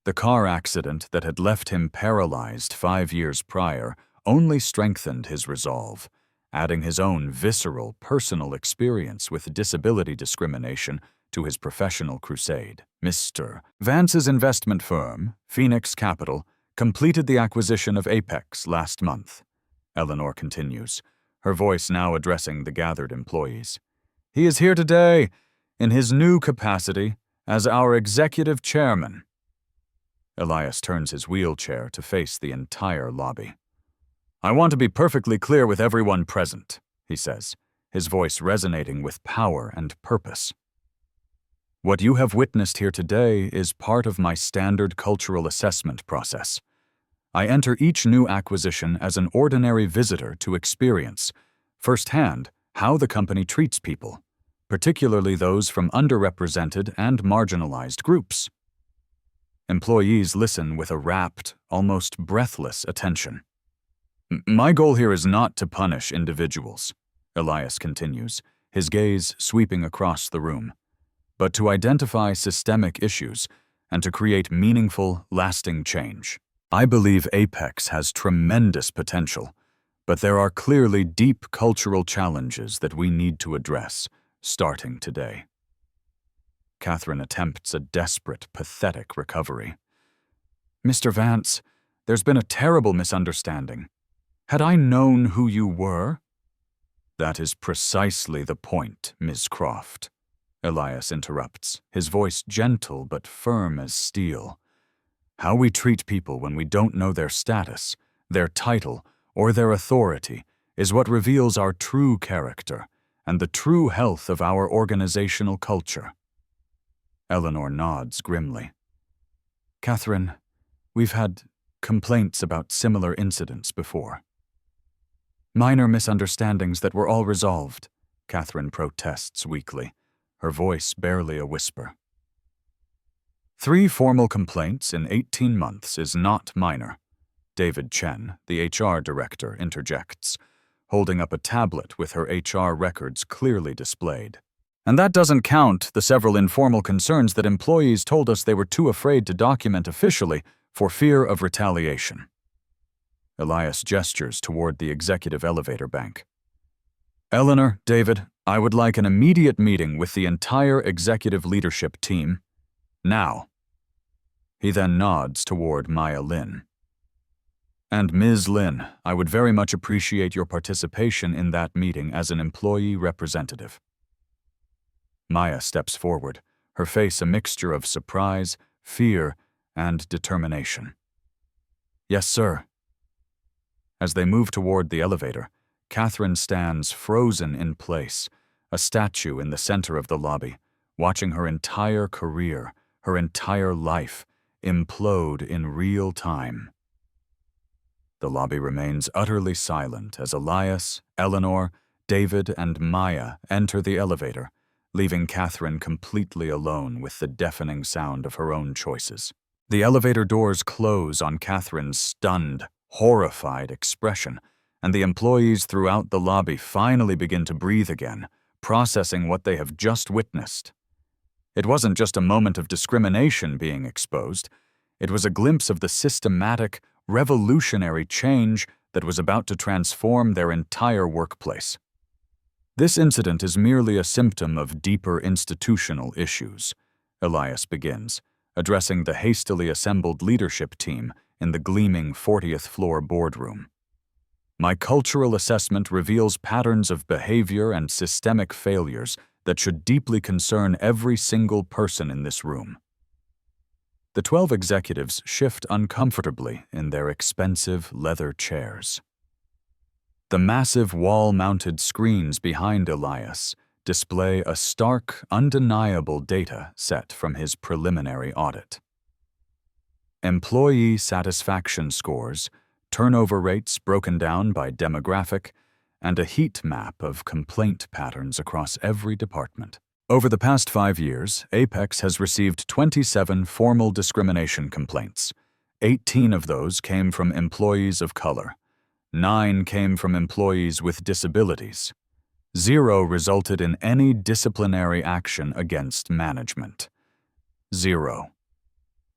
The car accident that had left him paralyzed 5 years prior only strengthened his resolve, adding his own visceral, personal experience with disability discrimination to his professional crusade. Mr. Vance's investment firm, Phoenix Capital, completed the acquisition of Apex last month. Eleanor continues, her voice now addressing the gathered employees. He is here today in his new capacity as our executive chairman. Elias turns his wheelchair to face the entire lobby. I want to be perfectly clear with everyone present, he says, his voice resonating with power and purpose. What you have witnessed here today is part of my standard cultural assessment process. I enter each new acquisition as an ordinary visitor to experience, firsthand, how the company treats people, particularly those from underrepresented and marginalized groups. Employees listen with a rapt, almost breathless attention. My goal here is not to punish individuals, Elias continues, his gaze sweeping across the room, but to identify systemic issues and to create meaningful, lasting change. I believe Apex has tremendous potential, but there are clearly deep cultural challenges that we need to address, starting today. Catherine attempts a desperate, pathetic recovery. Mr. Vance, there's been a terrible misunderstanding. Had I known who you were? That is precisely the point, Ms. Croft. Elias interrupts, his voice gentle but firm as steel. How we treat people when we don't know their status, their title, or their authority is what reveals our true character and the true health of our organizational culture. Eleanor nods grimly. Catherine, we've had complaints about similar incidents before. Minor misunderstandings that were all resolved, Catherine protests weakly, her voice barely a whisper. 3 formal complaints in 18 months is not minor, David Chen, the HR director, interjects, holding up a tablet with her HR records clearly displayed. And that doesn't count the several informal concerns that employees told us they were too afraid to document officially for fear of retaliation. Elias gestures toward the executive elevator bank. Eleanor, David, I would like an immediate meeting with the entire executive leadership team. Now. He then nods toward Maya Lin. And Ms. Lin, I would very much appreciate your participation in that meeting as an employee representative. Maya steps forward, her face a mixture of surprise, fear, and determination. Yes, sir. As they move toward the elevator, Catherine stands frozen in place, a statue in the center of the lobby, watching her entire career, her entire life, implode in real time. The lobby remains utterly silent as Elias, Eleanor, David, and Maya enter the elevator, leaving Catherine completely alone with the deafening sound of her own choices. The elevator doors close on Catherine's stunned, horrified expression, and the employees throughout the lobby finally begin to breathe again, processing what they have just witnessed. It wasn't just a moment of discrimination being exposed. It was a glimpse of the systematic, revolutionary change that was about to transform their entire workplace. This incident is merely a symptom of deeper institutional issues, Elias begins, addressing the hastily assembled leadership team in the gleaming 40th floor boardroom. My cultural assessment reveals patterns of behavior and systemic failures that should deeply concern every single person in this room. The 12 executives shift uncomfortably in their expensive leather chairs. The massive wall-mounted screens behind Elias display a stark, undeniable data set from his preliminary audit. Employee satisfaction scores, turnover rates broken down by demographic, and a heat map of complaint patterns across every department. Over the past 5 years, Apex has received 27 formal discrimination complaints. 18 of those came from employees of color. 9 came from employees with disabilities. 0 resulted in any disciplinary action against management. 0.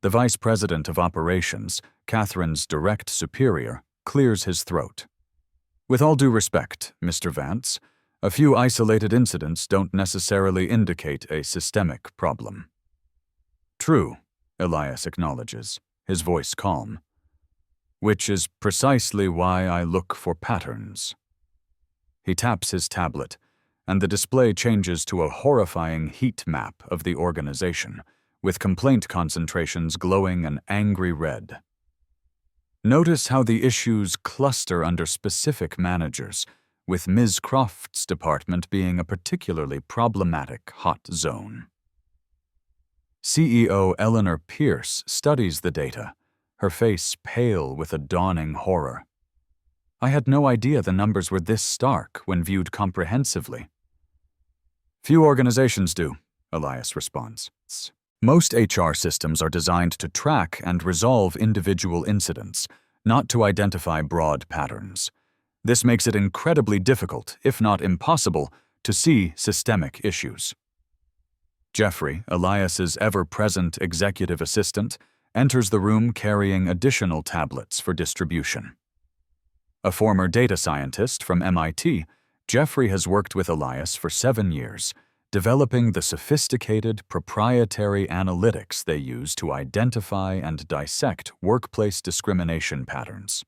The Vice President of Operations, Catherine's direct superior, clears his throat. With all due respect, Mr. Vance, a few isolated incidents don't necessarily indicate a systemic problem. True, Elias acknowledges, his voice calm. Which is precisely why I look for patterns. He taps his tablet, and the display changes to a horrifying heat map of the organization, with complaint concentrations glowing an angry red. Notice how the issues cluster under specific managers, with Ms. Croft's department being a particularly problematic hot zone. CEO Eleanor Pierce studies the data, her face pale with a dawning horror. I had no idea the numbers were this stark when viewed comprehensively. Few organizations do, Elias responds. Most HR systems are designed to track and resolve individual incidents, not to identify broad patterns. This makes it incredibly difficult, if not impossible, to see systemic issues. Jeffrey, Elias's ever-present executive assistant, enters the room carrying additional tablets for distribution. A former data scientist from MIT, Jeffrey has worked with Elias for 7 years, developing the sophisticated proprietary analytics they use to identify and dissect workplace discrimination patterns.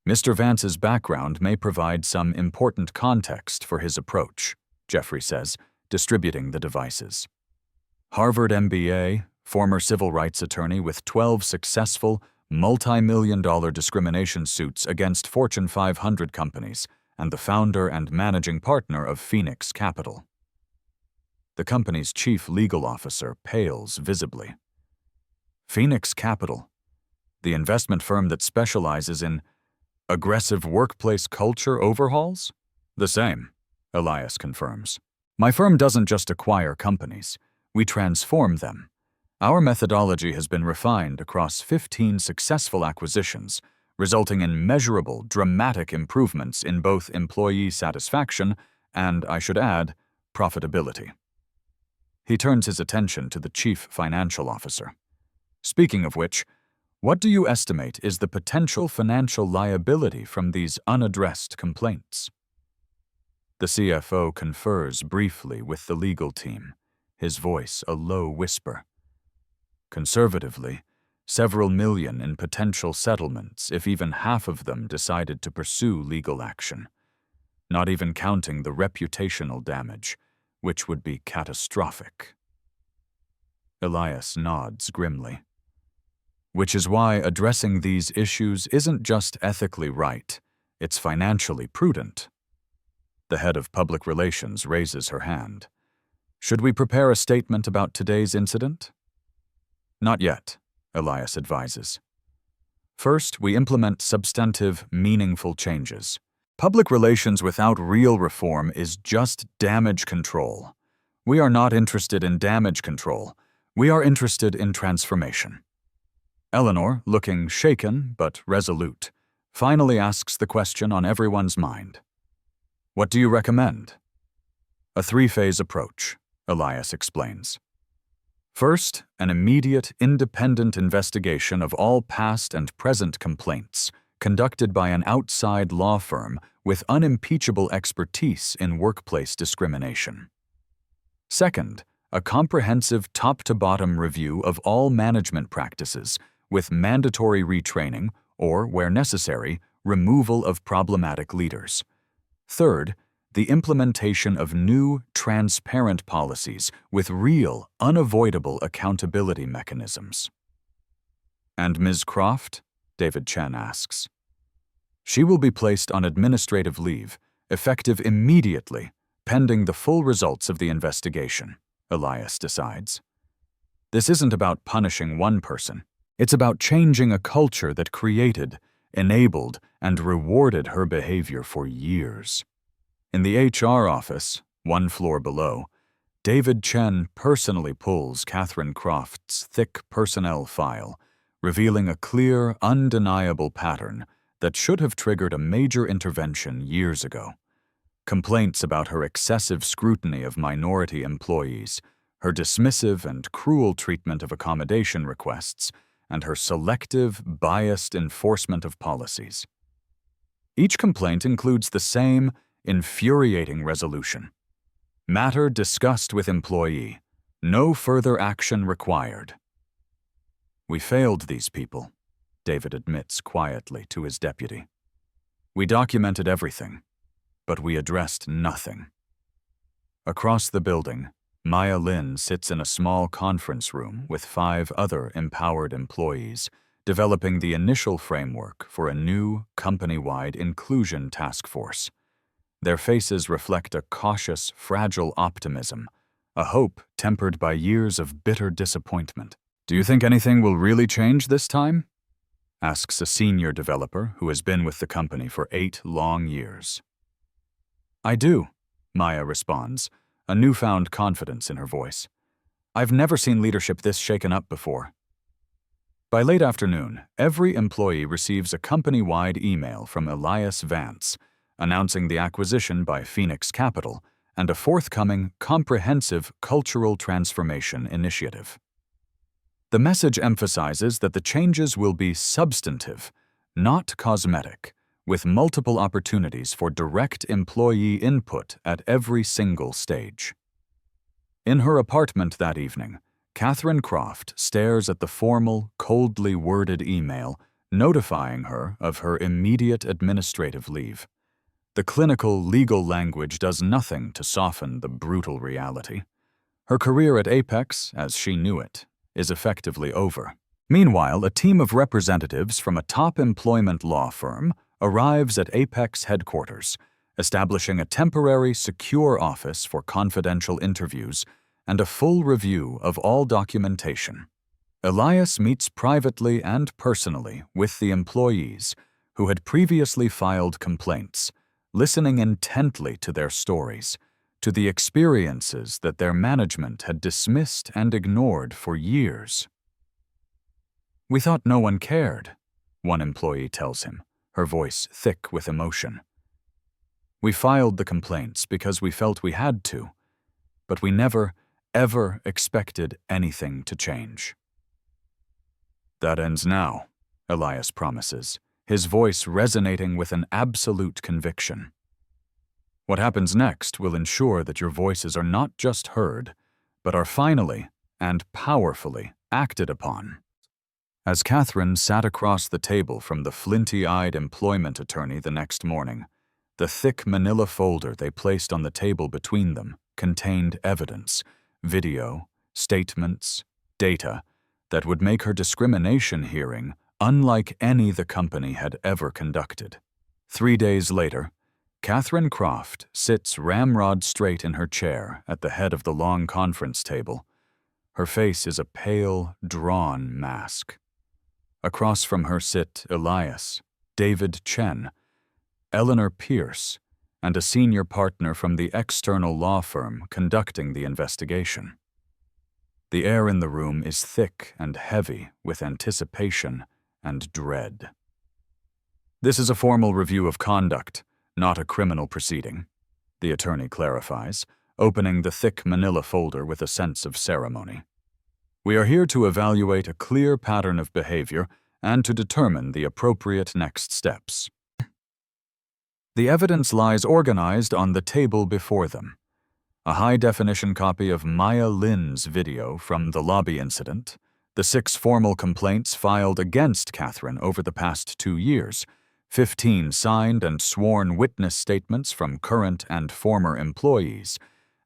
Mr. Vance's background may provide some important context for his approach, Jeffrey says, distributing the devices. Harvard MBA, former civil rights attorney with 12 successful, multi-million-dollar discrimination suits against Fortune 500 companies, and the founder and managing partner of Phoenix Capital. The company's chief legal officer pales visibly. Phoenix Capital, the investment firm that specializes in aggressive workplace culture overhauls? The same, Elias confirms. My firm doesn't just acquire companies, we transform them. Our methodology has been refined across 15 successful acquisitions, resulting in measurable, dramatic improvements in both employee satisfaction and, I should add, profitability. He turns his attention to the chief financial officer. Speaking of which, what do you estimate is the potential financial liability from these unaddressed complaints? The CFO confers briefly with the legal team, his voice a low whisper. Conservatively, several million in potential settlements if even half of them decided to pursue legal action, not even counting the reputational damage, which would be catastrophic. Elias nods grimly. Which is why addressing these issues isn't just ethically right, it's financially prudent. The head of public relations raises her hand. Should we prepare a statement about today's incident? Not yet, Elias advises. First, we implement substantive, meaningful changes. Public relations without real reform is just damage control. We are not interested in damage control. We are interested in transformation. Eleanor, looking shaken but resolute, finally asks the question on everyone's mind. What do you recommend? A 3-phase approach, Elias explains. First, an immediate, independent investigation of all past and present complaints, conducted by an outside law firm with unimpeachable expertise in workplace discrimination. Second, a comprehensive top-to-bottom review of all management practices with mandatory retraining or, where necessary, removal of problematic leaders. Third, the implementation of new, transparent policies with real, unavoidable accountability mechanisms. And Ms. Croft? David Chen asks. She will be placed on administrative leave, effective immediately, pending the full results of the investigation, Elias decides. This isn't about punishing one person. It's about changing a culture that created, enabled, and rewarded her behavior for years. In the HR office, one floor below, David Chen personally pulls Catherine Croft's thick personnel file, revealing a clear, undeniable pattern that should have triggered a major intervention years ago. Complaints about her excessive scrutiny of minority employees, her dismissive and cruel treatment of accommodation requests, and her selective, biased enforcement of policies. Each complaint includes the same infuriating resolution. Matter discussed with employee. No further action required. We failed these people, David admits quietly to his deputy. We documented everything, but we addressed nothing. Across the building, Maya Lin sits in a small conference room with 5 other empowered employees, developing the initial framework for a new, company-wide inclusion task force. Their faces reflect a cautious, fragile optimism, a hope tempered by years of bitter disappointment. Do you think anything will really change this time? Asks a senior developer who has been with the company for 8 long years. I do, Maya responds, a newfound confidence in her voice. I've never seen leadership this shaken up before. By late afternoon, every employee receives a company-wide email from Elias Vance, announcing the acquisition by Phoenix Capital and a forthcoming, comprehensive cultural transformation initiative. The message emphasizes that the changes will be substantive, not cosmetic, with multiple opportunities for direct employee input at every single stage. In her apartment that evening, Catherine Croft stares at the formal, coldly worded email notifying her of her immediate administrative leave. The clinical, legal language does nothing to soften the brutal reality. Her career at Apex, as she knew it, is effectively over. Meanwhile, a team of representatives from a top employment law firm arrives at Apex headquarters, establishing a temporary, secure office for confidential interviews and a full review of all documentation. Elias meets privately and personally with the employees who had previously filed complaints, listening intently to their stories, to the experiences that their management had dismissed and ignored for years. We thought no one cared, one employee tells him, her voice thick with emotion. We filed the complaints because we felt we had to, but we never, ever expected anything to change. That ends now, Elias promises, his voice resonating with an absolute conviction. What happens next will ensure that your voices are not just heard, but are finally and powerfully acted upon. As Catherine sat across the table from the flinty-eyed employment attorney the next morning, the thick manila folder they placed on the table between them contained evidence, video, statements, data that would make her discrimination hearing unlike any the company had ever conducted. 3 days later, Catherine Croft sits ramrod straight in her chair at the head of the long conference table. Her face is a pale, drawn mask. Across from her sit Elias, David Chen, Eleanor Pierce, and a senior partner from the external law firm conducting the investigation. The air in the room is thick and heavy with anticipation and dread. This is a formal review of conduct, not a criminal proceeding, the attorney clarifies, opening the thick manila folder with a sense of ceremony. We are here to evaluate a clear pattern of behavior and to determine the appropriate next steps. The evidence lies organized on the table before them. A high-definition copy of Maya Lin's video from the lobby incident, the 6 formal complaints filed against Catherine over the past 2 years, 15 signed and sworn witness statements from current and former employees,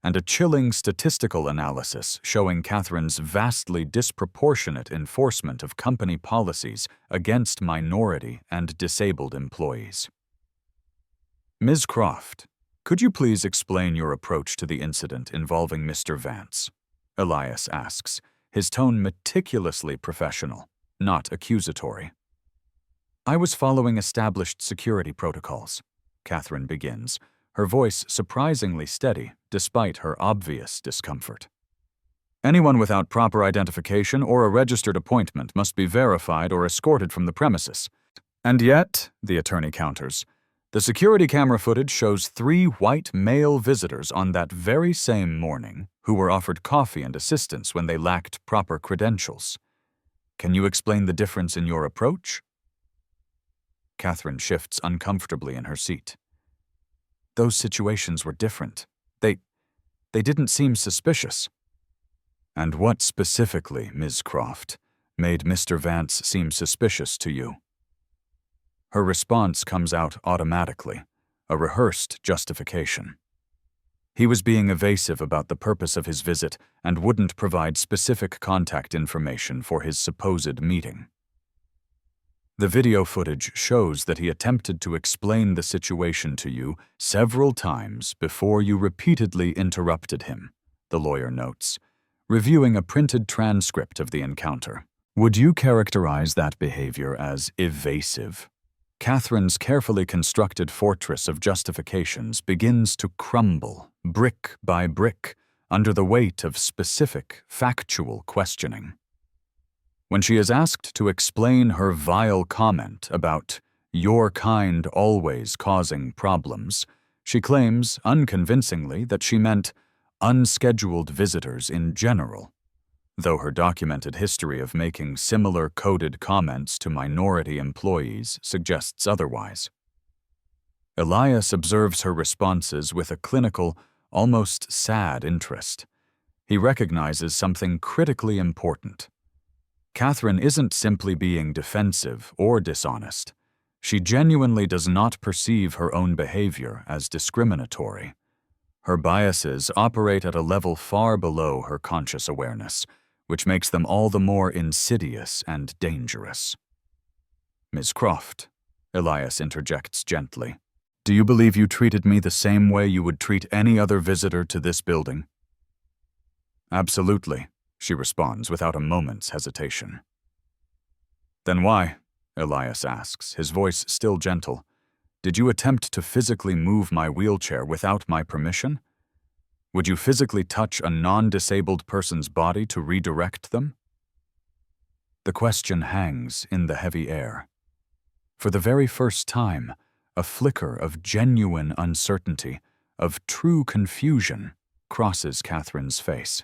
and a chilling statistical analysis showing Catherine's vastly disproportionate enforcement of company policies against minority and disabled employees. Ms. Croft, could you please explain your approach to the incident involving Mr. Vance? Elias asks, his tone meticulously professional, not accusatory. I was following established security protocols, Catherine begins, her voice surprisingly steady despite her obvious discomfort. Anyone without proper identification or a registered appointment must be verified or escorted from the premises. And yet, the attorney counters, the security camera footage shows 3 white male visitors on that very same morning who were offered coffee and assistance when they lacked proper credentials. Can you explain the difference in your approach? Catherine shifts uncomfortably in her seat. Those situations were different. They didn't seem suspicious. And what specifically, Ms. Croft, made Mr. Vance seem suspicious to you? Her response comes out automatically, a rehearsed justification. He was being evasive about the purpose of his visit and wouldn't provide specific contact information for his supposed meeting. The video footage shows that he attempted to explain the situation to you several times before you repeatedly interrupted him, the lawyer notes, reviewing a printed transcript of the encounter. Would you characterize that behavior as evasive? Catherine's carefully constructed fortress of justifications begins to crumble, brick by brick, under the weight of specific, factual questioning. When she is asked to explain her vile comment about your kind always causing problems, she claims, unconvincingly, that she meant unscheduled visitors in general, though her documented history of making similar coded comments to minority employees suggests otherwise. Elias observes her responses with a clinical, almost sad interest. He recognizes something critically important. Catherine isn't simply being defensive or dishonest. She genuinely does not perceive her own behavior as discriminatory. Her biases operate at a level far below her conscious awareness, which makes them all the more insidious and dangerous. Ms. Croft, Elias interjects gently, do you believe you treated me the same way you would treat any other visitor to this building? Absolutely, she responds without a moment's hesitation. Then why, Elias asks, his voice still gentle, did you attempt to physically move my wheelchair without my permission? Would you physically touch a non-disabled person's body to redirect them? The question hangs in the heavy air. For the very first time, a flicker of genuine uncertainty, of true confusion, crosses Catherine's face.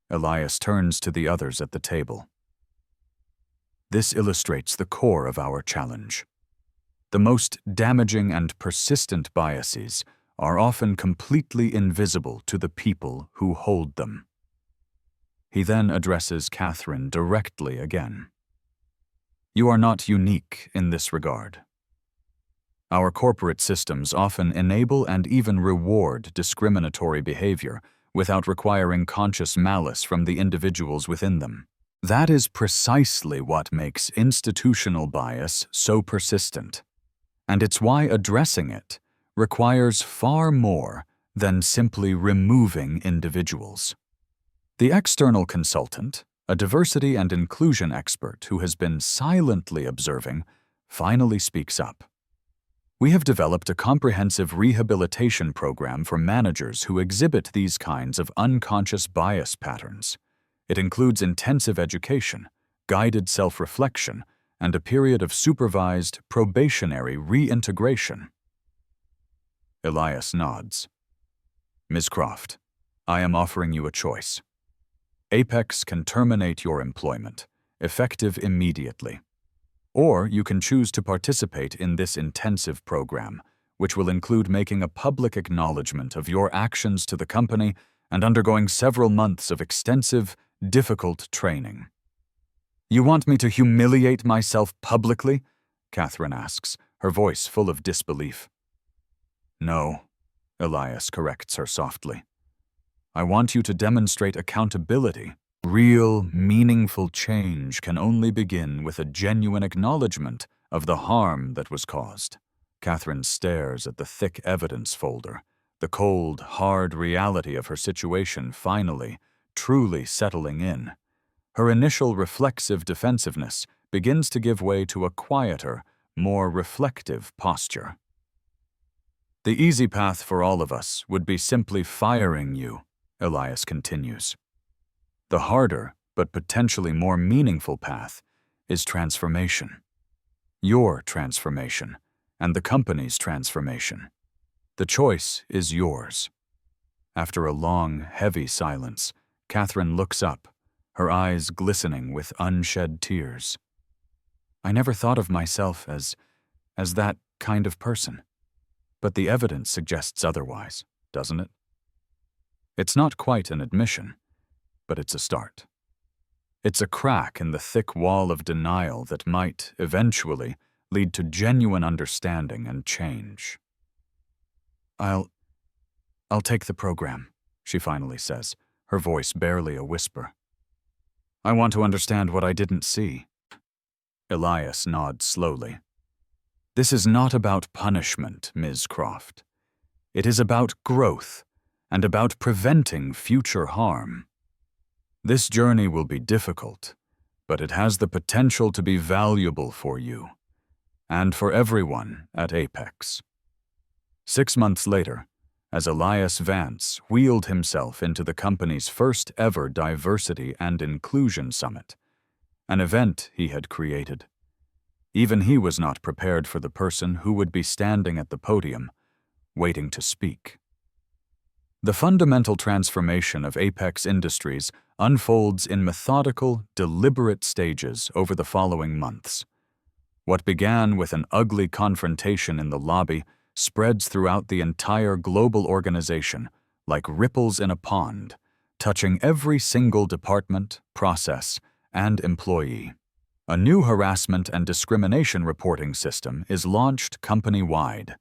Elias turns to the others at the table. This illustrates the core of our challenge. The most damaging and persistent biases are often completely invisible to the people who hold them. He then addresses Catherine directly again. You are not unique in this regard. Our corporate systems often enable and even reward discriminatory behavior without requiring conscious malice from the individuals within them. That is precisely what makes institutional bias so persistent, and it's why addressing it requires far more than simply removing individuals. The external consultant, a diversity and inclusion expert who has been silently observing, finally speaks up. We have developed a comprehensive rehabilitation program for managers who exhibit these kinds of unconscious bias patterns. It includes intensive education, guided self-reflection, and a period of supervised probationary reintegration. Elias nods. Ms. Croft, I am offering you a choice. Apex can terminate your employment, effective immediately. Or you can choose to participate in this intensive program, which will include making a public acknowledgement of your actions to the company and undergoing several months of extensive, difficult training. You want me to humiliate myself publicly? Catherine asks, her voice full of disbelief. "No," Elias corrects her softly. "I want you to demonstrate accountability. Real, meaningful change can only begin with a genuine acknowledgement of the harm that was caused." Catherine stares at the thick evidence folder, the cold, hard reality of her situation finally, truly settling in. Her initial reflexive defensiveness begins to give way to a quieter, more reflective posture. "The easy path for all of us would be simply firing you," Elias continues. "The harder, but potentially more meaningful path is transformation. Your transformation, and the company's transformation. The choice is yours." After a long, heavy silence, Catherine looks up, her eyes glistening with unshed tears. "I never thought of myself as that kind of person. But the evidence suggests otherwise, doesn't it?" It's not quite an admission, but it's a start. It's a crack in the thick wall of denial that might, eventually, lead to genuine understanding and change. I'll take the program," she finally says, her voice barely a whisper. "I want to understand what I didn't see." Elias nods slowly. "This is not about punishment, Ms. Croft. It is about growth and about preventing future harm. This journey will be difficult, but it has the potential to be valuable for you and for everyone at Apex." 6 months later, as Elias Vance wheeled himself into the company's first ever Diversity and Inclusion Summit, an event he had created, even he was not prepared for the person who would be standing at the podium, waiting to speak. The fundamental transformation of Apex Industries unfolds in methodical, deliberate stages over the following months. What began with an ugly confrontation in the lobby spreads throughout the entire global organization like ripples in a pond, touching every single department, process, and employee. A new harassment and discrimination reporting system is launched company-wide,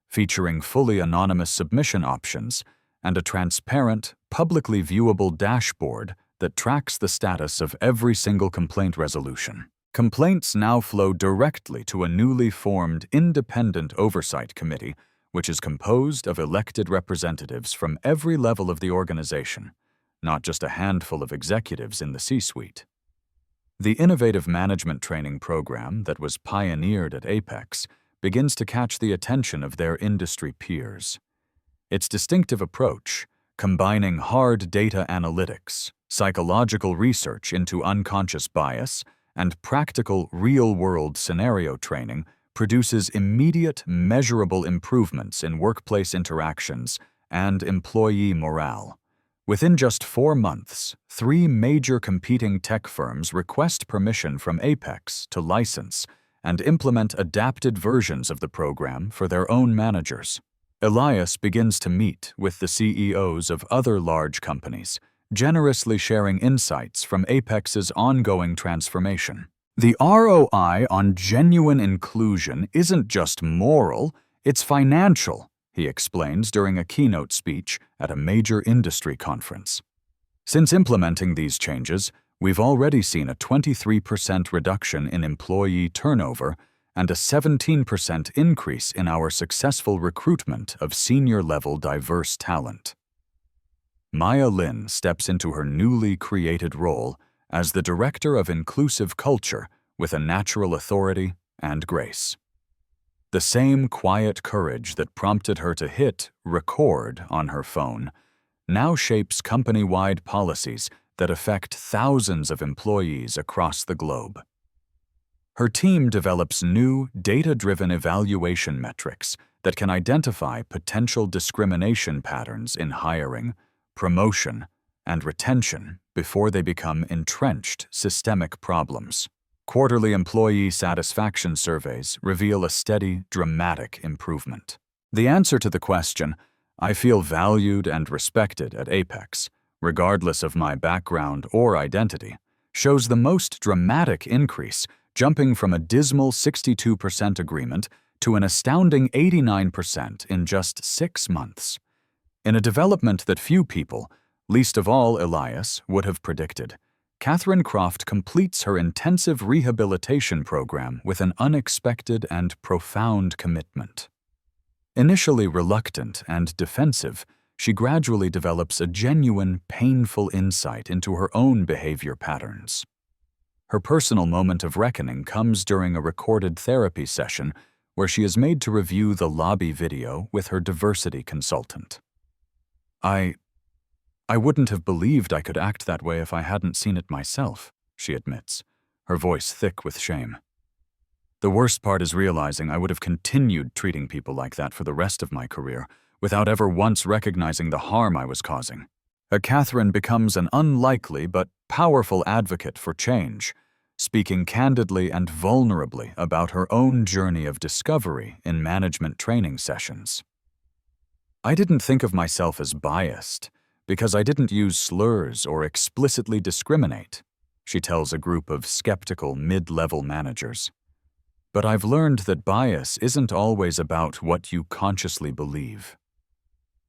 featuring fully anonymous submission options and a transparent, publicly viewable dashboard that tracks the status of every single complaint resolution. Complaints now flow directly to a newly formed independent oversight committee, which is composed of elected representatives from every level of the organization, not just a handful of executives in the C-suite. The innovative management training program that was pioneered at Apex begins to catch the attention of their industry peers. Its distinctive approach, combining hard data analytics, psychological research into unconscious bias, and practical real-world scenario training, produces immediate, measurable improvements in workplace interactions and employee morale. Within just 4 months, 3 major competing tech firms request permission from Apex to license and implement adapted versions of the program for their own managers. Elias begins to meet with the CEOs of other large companies, generously sharing insights from Apex's ongoing transformation. The ROI on genuine inclusion isn't just moral, it's financial, he explains during a keynote speech at a major industry conference. Since implementing these changes, we've already seen a 23% reduction in employee turnover and a 17% increase in our successful recruitment of senior-level diverse talent. Maya Lin steps into her newly created role as the Director of Inclusive Culture with a natural authority and grace. The same quiet courage that prompted her to hit record on her phone now shapes company-wide policies that affect thousands of employees across the globe. Her team develops new, data-driven evaluation metrics that can identify potential discrimination patterns in hiring, promotion, and retention before they become entrenched systemic problems. Quarterly employee satisfaction surveys reveal a steady, dramatic improvement. The answer to the question, "I feel valued and respected at Apex, regardless of my background or identity," shows the most dramatic increase, jumping from a dismal 62% agreement to an astounding 89% in just 6 months. In a development that few people, least of all Elias, would have predicted, Catherine Croft completes her intensive rehabilitation program with an unexpected and profound commitment. Initially reluctant and defensive, she gradually develops a genuine, painful insight into her own behavior patterns. Her personal moment of reckoning comes during a recorded therapy session where she is made to review the lobby video with her diversity consultant. I wouldn't have believed I could act that way if I hadn't seen it myself, she admits, her voice thick with shame. The worst part is realizing I would have continued treating people like that for the rest of my career without ever once recognizing the harm I was causing. Catherine becomes an unlikely but powerful advocate for change, speaking candidly and vulnerably about her own journey of discovery in management training sessions. I didn't think of myself as biased because I didn't use slurs or explicitly discriminate, she tells a group of skeptical mid-level managers. But I've learned that bias isn't always about what you consciously believe.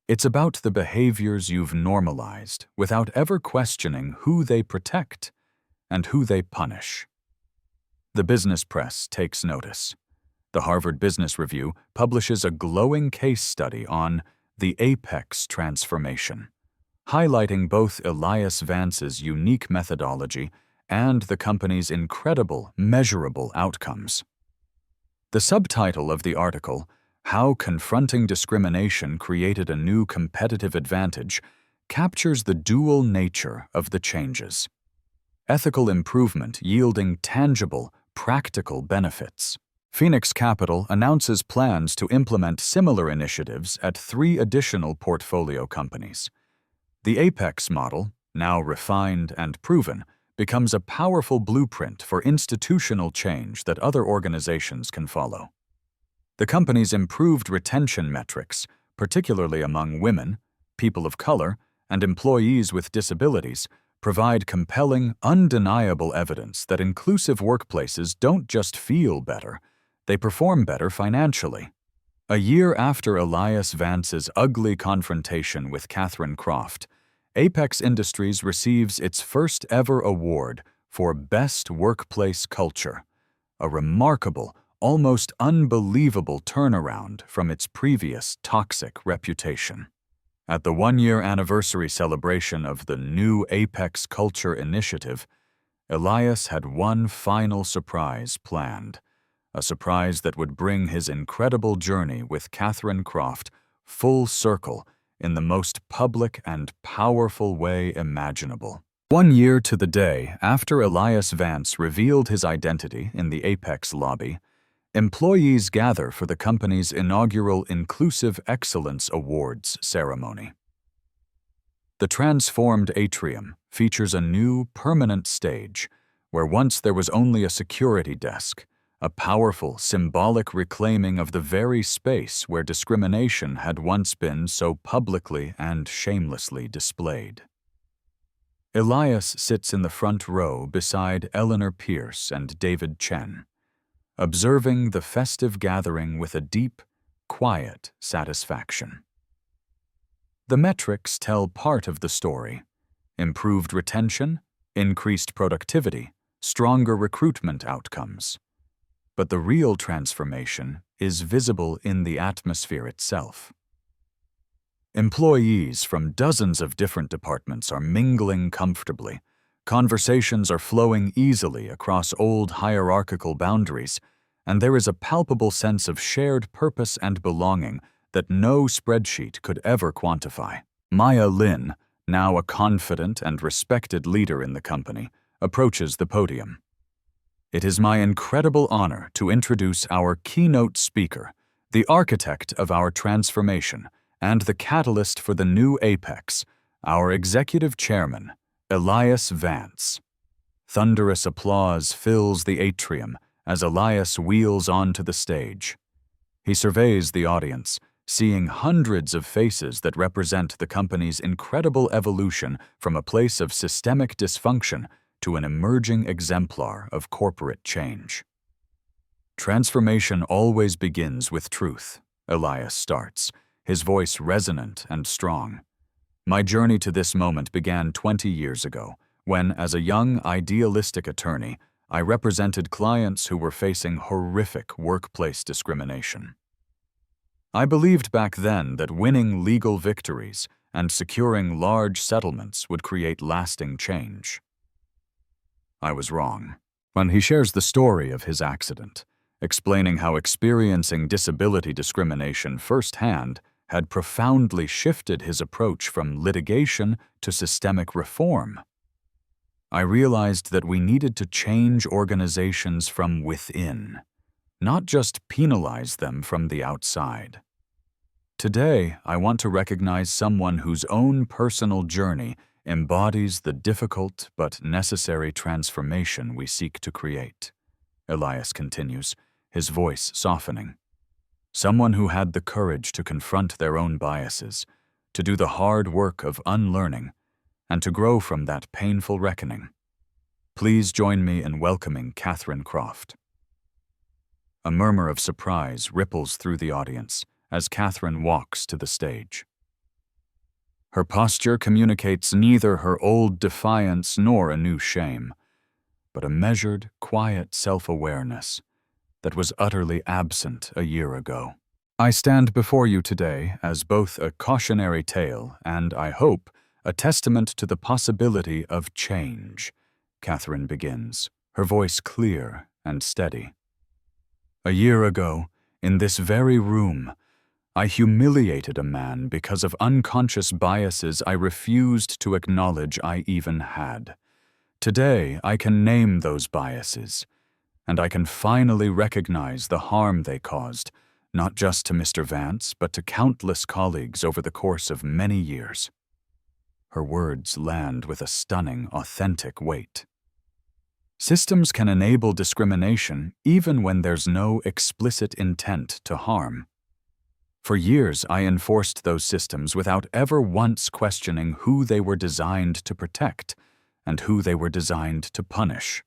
It's about the behaviors you've normalized without ever questioning who they protect and who they punish. The business press takes notice. The Harvard Business Review publishes a glowing case study on the Apex transformation, highlighting both Elias Vance's unique methodology and the company's incredible, measurable outcomes. The subtitle of the article, How Confronting Discrimination Created a New Competitive Advantage, captures the dual nature of the changes. Ethical improvement yielding tangible, practical benefits. Phoenix Capital announces plans to implement similar initiatives at 3 additional portfolio companies. The Apex model, now refined and proven, becomes a powerful blueprint for institutional change that other organizations can follow. The company's improved retention metrics, particularly among women, people of color, and employees with disabilities, provide compelling, undeniable evidence that inclusive workplaces don't just feel better, they perform better financially. A year after Elias Vance's ugly confrontation with Catherine Croft, Apex Industries receives its first-ever award for Best Workplace Culture, a remarkable, almost unbelievable turnaround from its previous toxic reputation. At the 1-year anniversary celebration of the new Apex Culture Initiative, Elias had one final surprise planned, a surprise that would bring his incredible journey with Catherine Croft full circle in the most public and powerful way imaginable. 1 year to the day after Elias Vance revealed his identity in the Apex lobby, employees gather for the company's inaugural Inclusive Excellence Awards ceremony. The transformed atrium features a new, permanent stage where once there was only a security desk, a powerful, symbolic reclaiming of the very space where discrimination had once been so publicly and shamelessly displayed. Elias sits in the front row beside Eleanor Pierce and David Chen, observing the festive gathering with a deep, quiet satisfaction. The metrics tell part of the story: improved retention, increased productivity, stronger recruitment outcomes. But the real transformation is visible in the atmosphere itself. Employees from dozens of different departments are mingling comfortably. Conversations are flowing easily across old hierarchical boundaries, and there is a palpable sense of shared purpose and belonging that no spreadsheet could ever quantify. Maya Lin, now a confident and respected leader in the company, approaches the podium. It is my incredible honor to introduce our keynote speaker, the architect of our transformation and the catalyst for the new Apex, our executive chairman, Elias Vance. Thunderous applause fills the atrium as Elias wheels onto the stage. He surveys the audience, seeing hundreds of faces that represent the company's incredible evolution from a place of systemic dysfunction to an emerging exemplar of corporate change. Transformation always begins with truth, Elias starts, his voice resonant and strong. My journey to this moment began 20 years ago, when, as a young, idealistic attorney, I represented clients who were facing horrific workplace discrimination. I believed back then that winning legal victories and securing large settlements would create lasting change. I was wrong. When he shares the story of his accident, explaining how experiencing disability discrimination firsthand had profoundly shifted his approach from litigation to systemic reform, I realized that we needed to change organizations from within, not just penalize them from the outside. Today, I want to recognize someone whose own personal journey embodies the difficult but necessary transformation we seek to create. Elias continues, his voice softening. Someone who had the courage to confront their own biases, to do the hard work of unlearning, and to grow from that painful reckoning. Please join me in welcoming Catherine Croft. A murmur of surprise ripples through the audience as Catherine walks to the stage. Her posture communicates neither her old defiance nor a new shame, but a measured, quiet self-awareness that was utterly absent a year ago. I stand before you today as both a cautionary tale and, I hope, a testament to the possibility of change, Catherine begins, her voice clear and steady. A year ago, in this very room, I humiliated a man because of unconscious biases I refused to acknowledge I even had. Today, I can name those biases, and I can finally recognize the harm they caused, not just to Mr. Vance, but to countless colleagues over the course of many years. Her words land with a stunning, authentic weight. Systems can enable discrimination even when there's no explicit intent to harm. For years, I enforced those systems without ever once questioning who they were designed to protect and who they were designed to punish.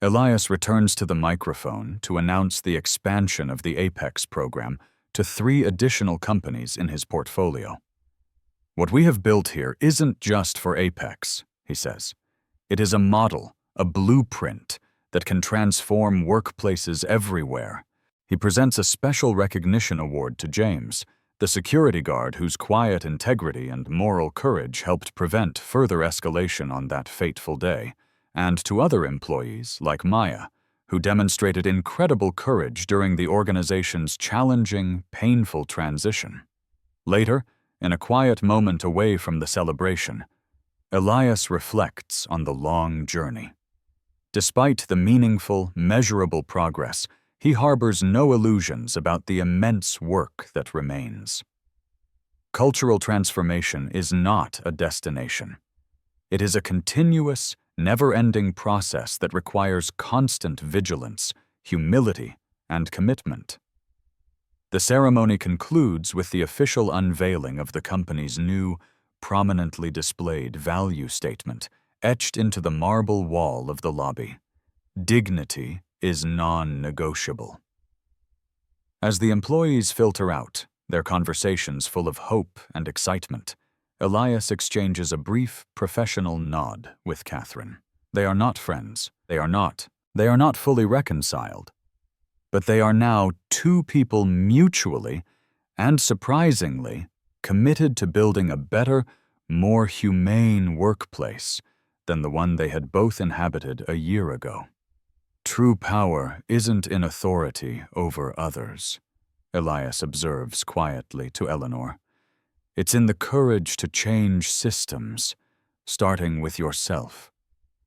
Elias returns to the microphone to announce the expansion of the APEX program to 3 additional companies in his portfolio. What we have built here isn't just for APEX, he says. It is a model, a blueprint that can transform workplaces everywhere. He presents a special recognition award to James, the security guard whose quiet integrity and moral courage helped prevent further escalation on that fateful day, and to other employees like Maya, who demonstrated incredible courage during the organization's challenging, painful transition. Later, in a quiet moment away from the celebration, Elias reflects on the long journey. Despite the meaningful, measurable progress, he harbors no illusions about the immense work that remains. Cultural transformation is not a destination. It is a continuous, never-ending process that requires constant vigilance, humility, and commitment. The ceremony concludes with the official unveiling of the company's new, prominently displayed value statement, etched into the marble wall of the lobby. Dignity is non-negotiable. As the employees filter out, their conversations full of hope and excitement, Elias exchanges a brief, professional nod with Catherine. They are not friends. They are not fully reconciled. But they are now 2 people mutually and surprisingly committed to building a better, more humane workplace than the one they had both inhabited a year ago. True power isn't in authority over others, Elias observes quietly to Eleanor. It's in the courage to change systems, starting with yourself.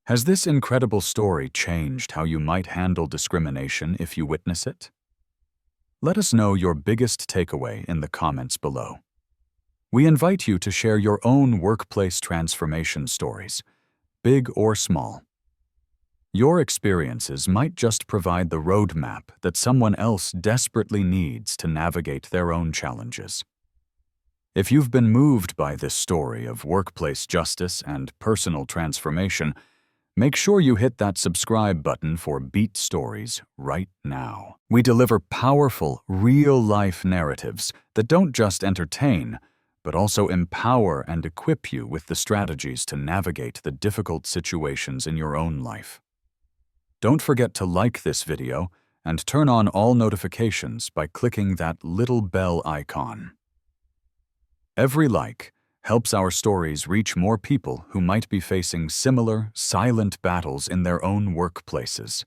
Has this incredible story changed how you might handle discrimination if you witness it? Let us know your biggest takeaway in the comments below. We invite you to share your own workplace transformation stories, big or small. Your experiences might just provide the roadmap that someone else desperately needs to navigate their own challenges. If you've been moved by this story of workplace justice and personal transformation, Make sure you hit that subscribe button for Beat Stories right now. We deliver powerful, real-life narratives that don't just entertain, but also empower and equip you with the strategies to navigate the difficult situations in your own life. Don't forget to like this video and turn on all notifications by clicking that little bell icon. Every like helps our stories reach more people who might be facing similar, silent battles in their own workplaces.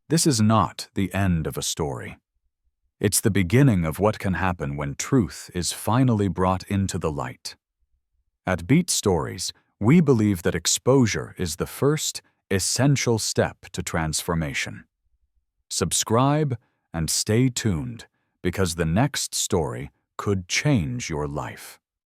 This is not the end of a story. It's the beginning of what can happen when truth is finally brought into the light. At Beat Stories, we believe that exposure is the first, essential step to transformation. Subscribe and stay tuned, because the next story could change your life.